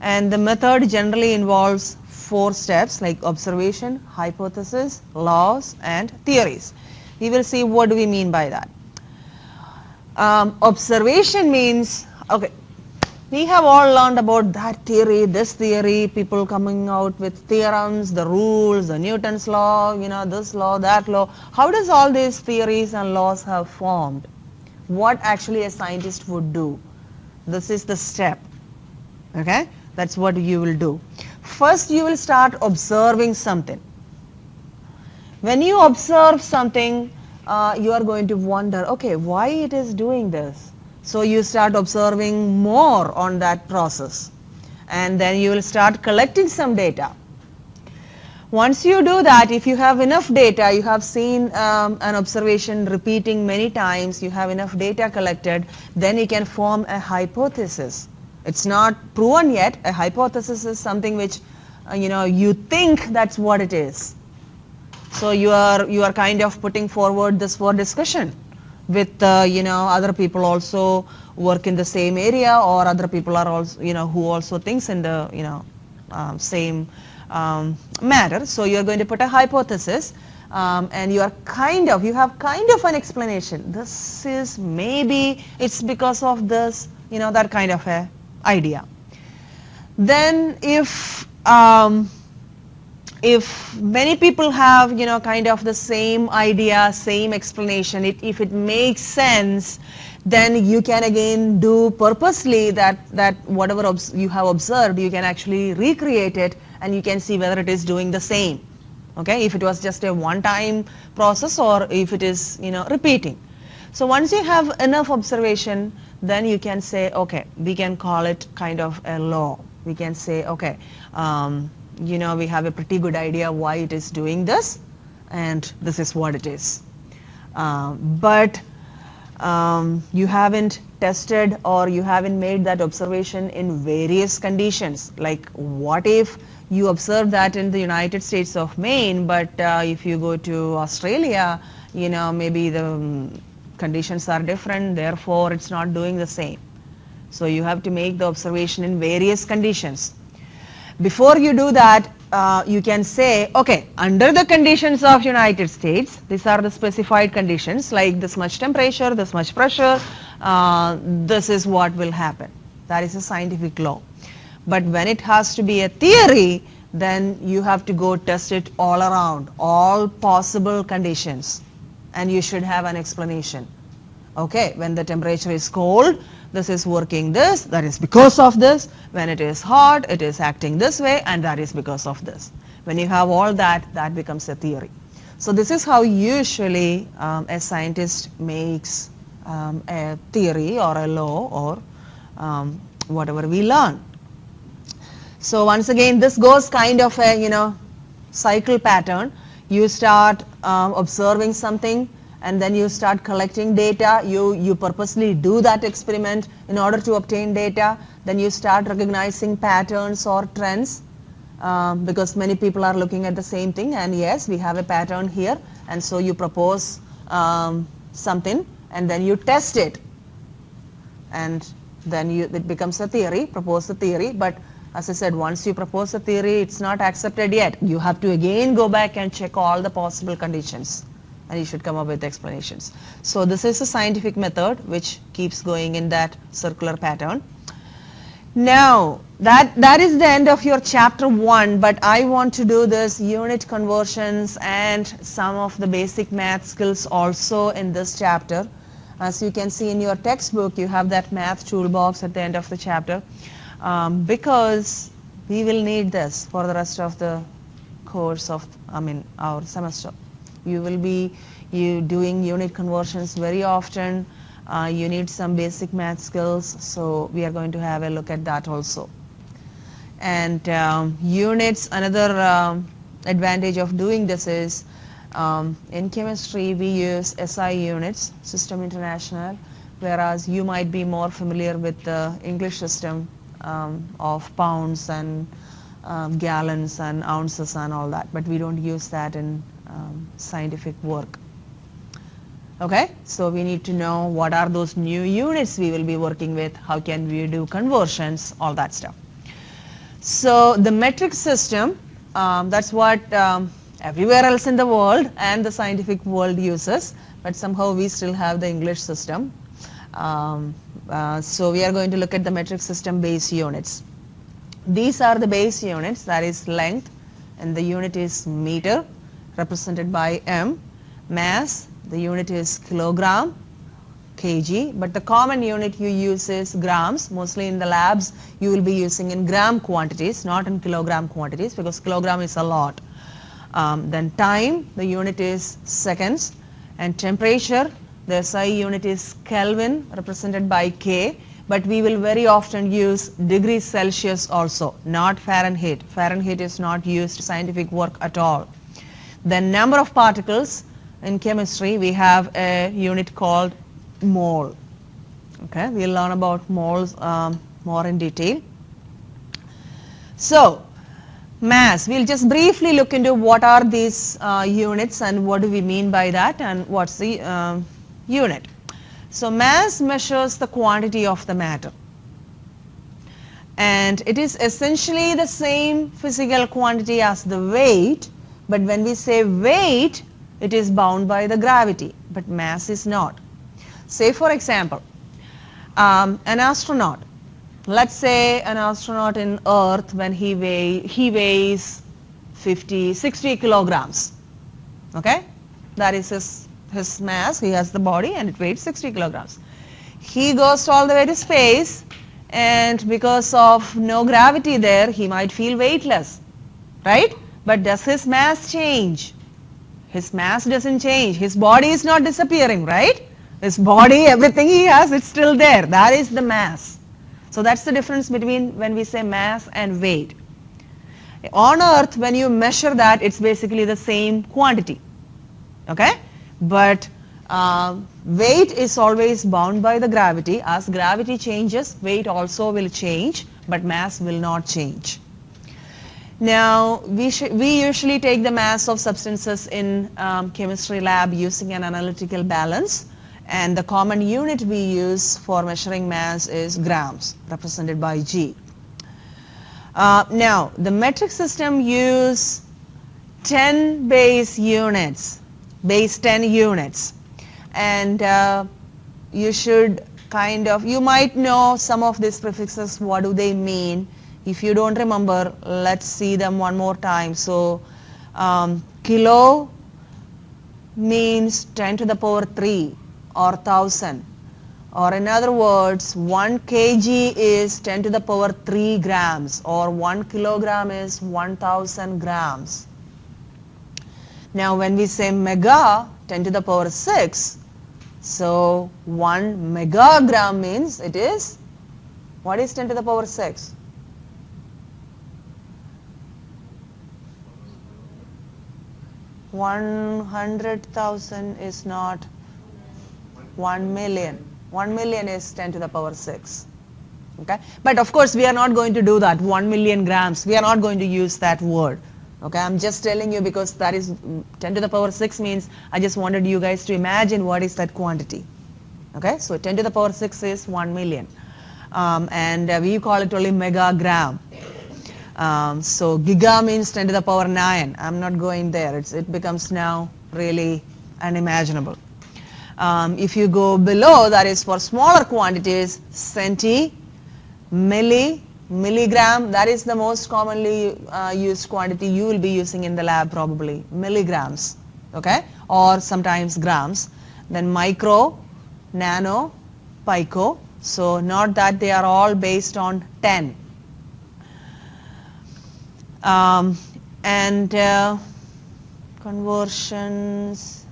And the method generally involves 4 steps like observation, hypothesis, laws, and theories. We will see what do we mean by that. Observation means, okay, we have all learned about that theory, this theory, people coming out with theorems, the rules, the Newton's law, this law, that law. How does all these theories and laws have formed? What actually a scientist would do? This is the step. Okay, that's what you will do. First, you will start observing something. When you observe something, you are going to wonder, okay, why it is doing this? So you start observing more on that process, and then you will start collecting some data. Once you do that, if you have enough data, you have seen an observation repeating many times, you have enough data collected, then you can form a hypothesis. It's not proven yet. A hypothesis is something which you think that's what it is. So you are kind of putting forward this for discussion with other people also work in the same area, or other people are also who also thinks in the same matter. So you are going to put a hypothesis, and you have kind of an explanation. This is maybe it's because of this, that kind of a idea. Then if many people have kind of the same idea, same explanation, if it makes sense, then you can again do purposely that whatever you have observed, you can actually recreate it, and you can see whether it is doing the same. Okay, if it was just a one-time process, or if it is repeating. So once you have enough observation, then you can say, okay, we can call it kind of a law. We can say, okay, we have a pretty good idea why it is doing this, and this is what it is. But you haven't tested, or you haven't made that observation in various conditions. Like, what if you observe that in the United States of Maine, but if you go to Australia, maybe the conditions are different, therefore it's not doing the same. So you have to make the observation in various conditions. Before you do that, you can say, okay, under the conditions of United States, these are the specified conditions, like this much temperature, this much pressure, this is what will happen. That is a scientific law. But when it has to be a theory, then you have to go test it all around, all possible conditions, and you should have an explanation. Okay, when the temperature is cold, this is working this, that is because of this. When it is hot, it is acting this way, and that is because of this. When you have all that, that becomes a theory. So this is how usually a scientist makes a theory or a law, or whatever we learn. So once again, this goes kind of a cycle pattern. You start observing something, and then you start collecting data. You purposely do that experiment in order to obtain data. Then you start recognizing patterns or trends, because many people are looking at the same thing, and yes, we have a pattern here, and so you propose something, and then you test it, and then it becomes a theory. Propose a theory, but as I said, once you propose a theory, it's not accepted yet. You have to again go back and check all the possible conditions, and you should come up with explanations. So this is a scientific method which keeps going in that circular pattern. Now that is the end of your chapter 1, but I want to do this unit conversions and some of the basic math skills also in this chapter. As you can see in your textbook, you have that math toolbox at the end of the chapter, because we will need this for the rest of the course of, our semester. You will be doing unit conversions very often. You need some basic math skills, so we are going to have a look at that also. And units, another advantage of doing this is, in chemistry we use SI units, System International, whereas you might be more familiar with the English system of pounds and gallons and ounces and all that, but we don't use that in scientific work. Okay, so we need to know what are those new units we will be working with, how can we do conversions, all that stuff. So the metric system, that's what everywhere else in the world and the scientific world uses, but somehow we still have the English system. So we are going to look at the metric system base units. These are the base units, that is length, and the unit is meter, represented by M. Mass, the unit is kilogram, kg, but the common unit you use is grams. Mostly in the labs you will be using in gram quantities, not in kilogram quantities, because kilogram is a lot. Then time, the unit is seconds, and temperature, the SI unit is Kelvin, represented by K, but we will very often use degrees Celsius also, not Fahrenheit. Fahrenheit is not used scientific work at all. Then number of particles, in chemistry we have a unit called mole. Okay, we'll learn about moles more in detail. So mass, we'll just briefly look into what are these units and what do we mean by that and what's the unit. So mass measures the quantity of the matter, and it is essentially the same physical quantity as the weight, but when we say weight, it is bound by the gravity, but mass is not. Say for example, an astronaut, let's say an astronaut in Earth, when he weighs 60 kilograms, okay, that is his mass. He has the body and it weighs 60 kilograms. He goes all the way to space, and because of no gravity there, he might feel weightless, right? But does his mass change? His mass doesn't change. His body is not disappearing, right? His body, everything he has, it's still there. That is the mass. So that's the difference between when we say mass and weight. On Earth, when you measure that, it's basically the same quantity, okay? But weight is always bound by the gravity. As gravity changes, weight also will change, but mass will not change. Now, we usually take the mass of substances in chemistry lab using an analytical balance, and the common unit we use for measuring mass is grams, represented by G. Now, the metric system use 10 base units, base 10 units, and you should you might know some of these prefixes, what do they mean. If you don't remember, let's see them one more time. So kilo means 10 to the power 3 or 1000, or in other words 1 kg is 10 to the power 3 grams, or 1 kilogram is 1000 grams. Now when we say mega, 10 to the power 6, so 1 megagram means it is, what is 10 to the power 6? 100,000 is not 1 million. 1 million is 10 to the power 6. Okay, but of course we are not going to do that. 1 million grams, we are not going to use that word. Okay, I'm just telling you because that is 10 to the power 6 means I just wanted you guys to imagine what is that quantity. Okay, so 10 to the power 6 is 1 million, and we call it only megagram. So giga means 10 to the power 9. I'm not going there. It becomes now really unimaginable. If you go below, that is for smaller quantities, centi, milli, milligram, that is the most commonly used quantity you will be using in the lab probably, milligrams, okay, or sometimes grams. Then micro, nano, pico, so note that they are all based on 10. And conversions,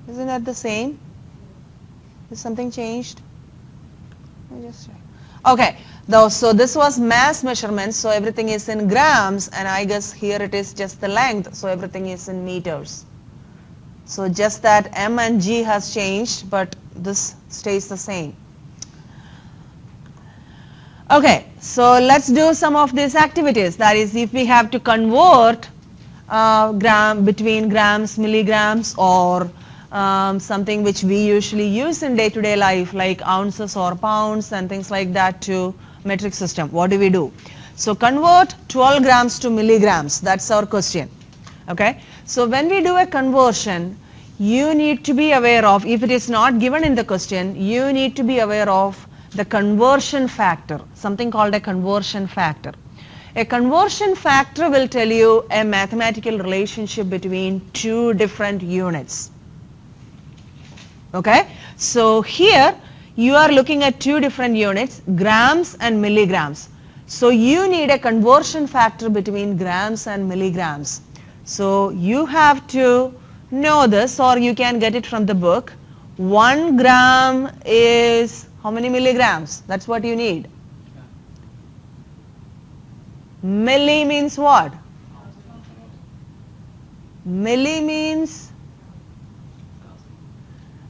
isn't that the same? Is something changed? Let me just check. Okay, so this was mass measurement, so everything is in grams, and I guess here it is just the length, so everything is in meters. So just that M and G has changed, but this stays the same. Okay, so let's do some of these activities. That is, if we have to convert between grams, milligrams, or something which we usually use in day-to-day life, like ounces or pounds and things like that, to metric system. What do we do? So convert 12 grams to milligrams. That's our question. Okay. So when we do a conversion, you need to be aware of, if it is not given in the question, you need to be aware of the conversion factor, something called a conversion factor. A conversion factor will tell you a mathematical relationship between two different units. Okay, so here you are looking at two different units, grams and milligrams. So you need a conversion factor between grams and milligrams. So you have to know this, or you can get it from the book. 1 gram is how many milligrams? That's what you need. Milli means what? Milli means,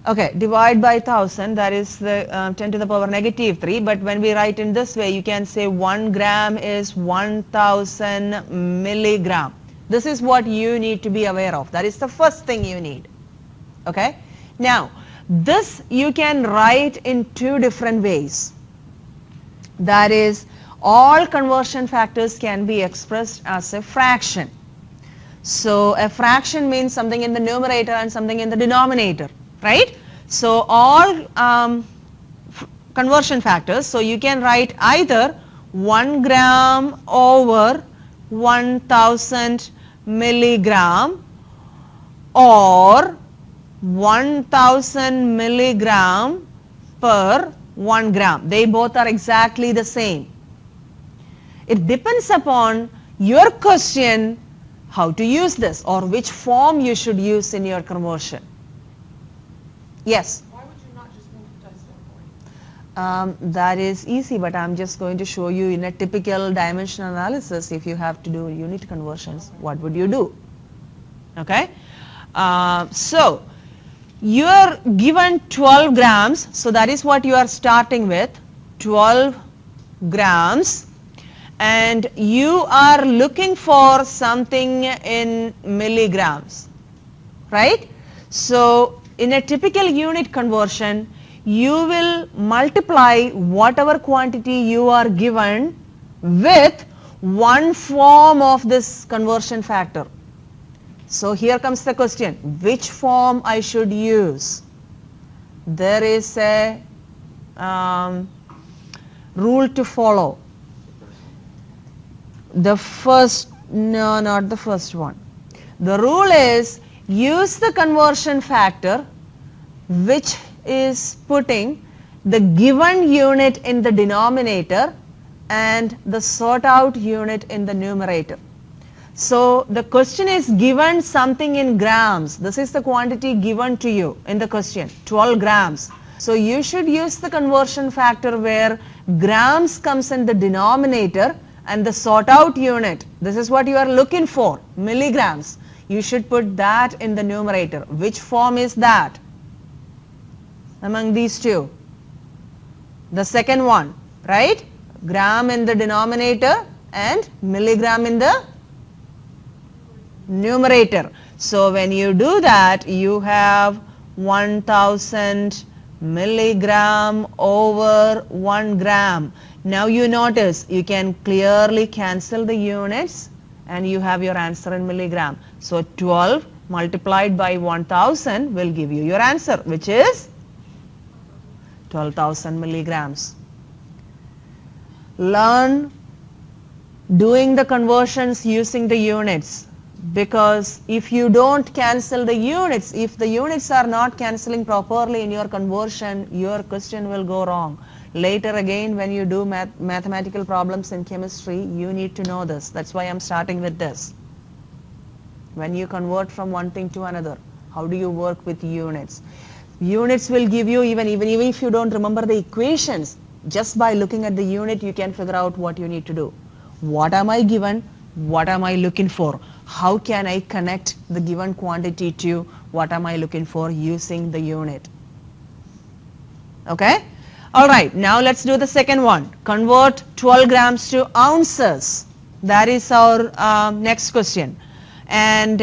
okay, divide by 1000, that is the 10 to the power negative 3, but when we write in this way, you can say 1 gram is 1000 milligram. This is what you need to be aware of. That is the first thing you need. Okay? Now, this you can write in two different ways. That is, all conversion factors can be expressed as a fraction. So a fraction means something in the numerator and something in the denominator, right? So all conversion factors, so you can write either 1 gram over 1000 milligram or 1000 milligram per 1 gram. They both are exactly the same. It depends upon your question how to use this or which form you should use in your conversion. Yes?
Why would you not just move the decimal point?
That is easy, but I'm just going to show you in a typical dimensional analysis. If you have to do unit conversions, what would you do? Okay? So you are given 12 grams, so that is what you are starting with, 12 grams, and you are looking for something in milligrams, right? So in a typical unit conversion, you will multiply whatever quantity you are given with one form of this conversion factor. So here comes the question, which form I should use? There is a rule to follow. The first, no, not the first one. The rule is use the conversion factor which is putting the given unit in the denominator and the sought out unit in the numerator. So the question is given something in grams. This is the quantity given to you in the question, 12 grams. So you should use the conversion factor where grams comes in the denominator and the sought out unit, this is what you are looking for, milligrams. You should put that in the numerator. Which form is that among these two? The second one, right? Gram in the denominator and milligram in the numerator. So when you do that, you have 1000 milligram over 1 gram. Now you notice you can clearly cancel the units and you have your answer in milligram. So 12 multiplied by 1000 will give you your answer, which is 12,000 milligrams. Learn doing the conversions using the units, because if you don't cancel the units, if the units are not cancelling properly in your conversion, your question will go wrong. Later again, when you do mathematical problems in chemistry, you need to know this. That's why I'm starting with this. When you convert from one thing to another, how do you work with units? Units will give you, even if you don't remember the equations, just by looking at the unit, you can figure out what you need to do. What am I given? What am I looking for? How can I connect the given quantity to what am I looking for using the unit? Okay? Alright, now let's do the second one. Convert 12 grams to ounces. That is our next question. And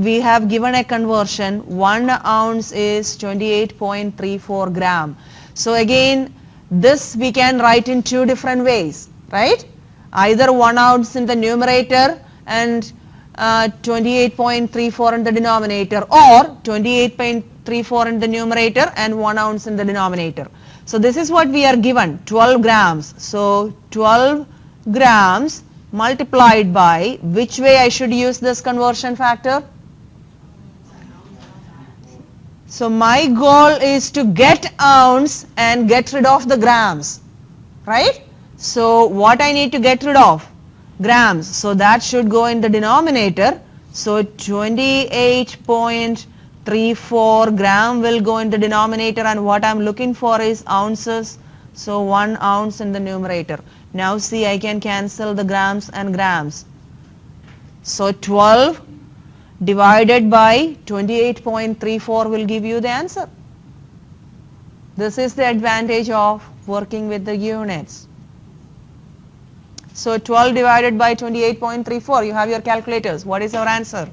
we have given a conversion. 1 ounce is 28.34 gram. So again, this we can write in two different ways, right? Either 1 ounce in the numerator and 28.34 in the denominator, or 28.34 in the numerator and 1 ounce in the denominator. So this is what we are given, 12 grams. So 12 grams multiplied by, which way I should use this conversion factor? So my goal is to get ounce and get rid of the grams, right? So what I need to get rid of? Grams. So that should go in the denominator. So 28.34 gram will go in the denominator, and what I'm looking for is ounces. So 1 ounce in the numerator. Now see, I can cancel the grams and grams. So 12 divided by 28.34 will give you the answer. This is the advantage of working with the units. So 12 divided by 28.34, you have your calculators. What is our answer?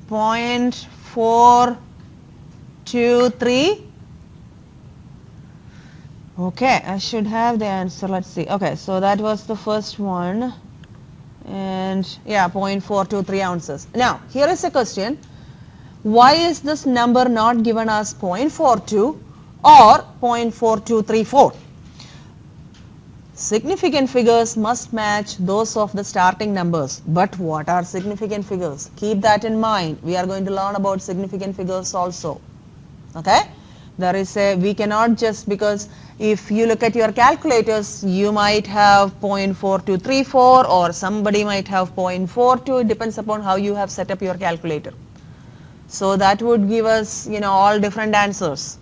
.423. Okay, I should have the answer. Let's see. Okay, so that was the first one. And yeah, 0.423 ounces. Now, here is a question. Why is this number not given as 0.42 or 0.4234? Significant figures must match those of the starting numbers. But what are significant figures? Keep that in mind. We are going to learn about significant figures also. Okay? There is we cannot just, because if you look at your calculators, you might have 0.4234 or somebody might have 0.42. It depends upon how you have set up your calculator. So that would give us, all different answers.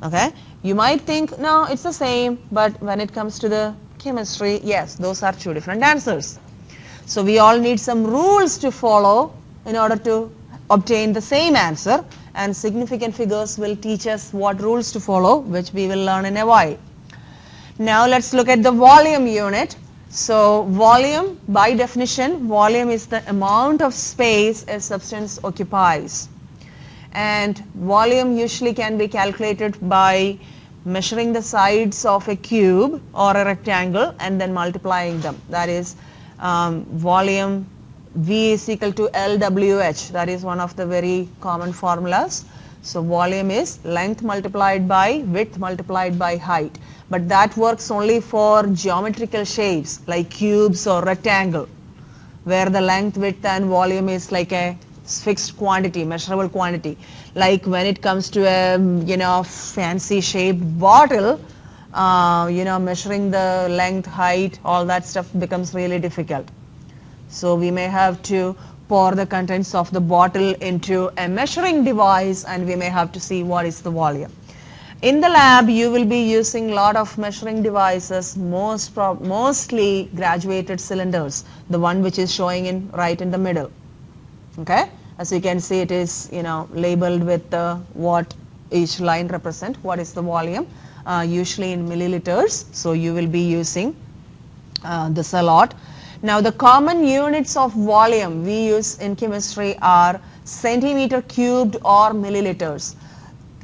Okay? You might think, no, it's the same, but when it comes to the chemistry, yes, those are two different answers. So we all need some rules to follow in order to obtain the same answer, and significant figures will teach us what rules to follow, which we will learn in a while. Now let's look at the volume unit. So volume, by definition, volume is the amount of space a substance occupies. And volume usually can be calculated by measuring the sides of a cube or a rectangle and then multiplying them. That is volume V is equal to LWH. That is one of the very common formulas. So volume is length multiplied by width multiplied by height. But that works only for geometrical shapes like cubes or rectangle, where the length, width and volume is like a fixed quantity, measurable quantity. Like when it comes to a fancy shaped bottle, measuring the length, height, all that stuff becomes really difficult. So we may have to pour the contents of the bottle into a measuring device, and we may have to see what is the volume. In the lab, you will be using a lot of measuring devices, mostly graduated cylinders, the one which is showing right in the middle. Okay, as you can see, it is labeled with what each line represent, what is the volume, usually in milliliters. So you will be using this a lot. Now the common units of volume we use in chemistry are centimeter cubed or milliliters.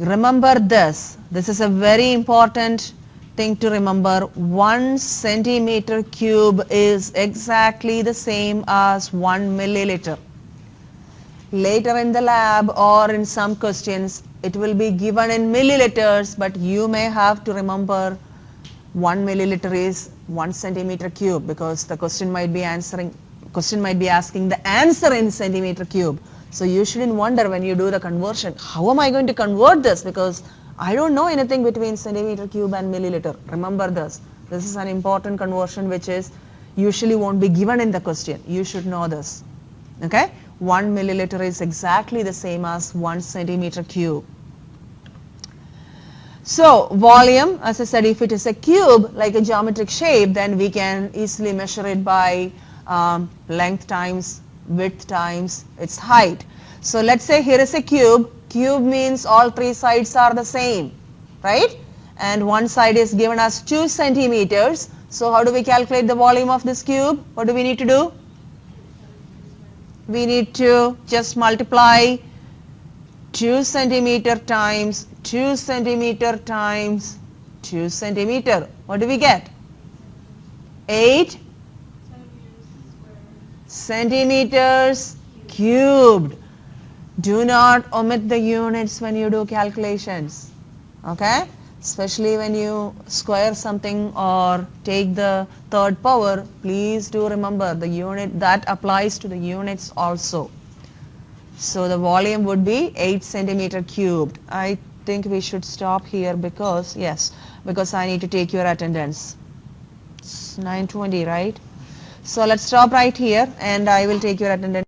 remember this. This is a very important thing to remember. 1 centimeter cube is exactly the same as 1 milliliter. Later in the lab or in some questions, it will be given in milliliters, but you may have to remember 1 milliliter is 1 centimeter cube, because the question might be asking the answer in centimeter cube. So you shouldn't wonder when you do the conversion, how am I going to convert this, because I don't know anything between centimeter cube and milliliter. Remember this. This is an important conversion which is usually won't be given in the question. You should know this. Okay? 1 milliliter is exactly the same as 1 centimeter cube. So volume, as I said, if it is a cube like a geometric shape, then we can easily measure it by length times width times its height. So let's say here is a cube. Cube means all 3 sides are the same, right? And one side is given as 2 centimeters. So how do we calculate the volume of this cube? What do we need to do? We need to just multiply 2 centimeter times 2 centimeter times 2 centimeter. What do we get? 8 centimeters cubed. Do not omit the units when you do calculations, okay? Especially when you square something or take the third power, please do remember the unit that applies to the units also. So the volume would be 8 centimeter cubed. I think we should stop here because, yes, because I need to take your attendance. It's 9:20, right? So let's stop right here and I will take your attendance.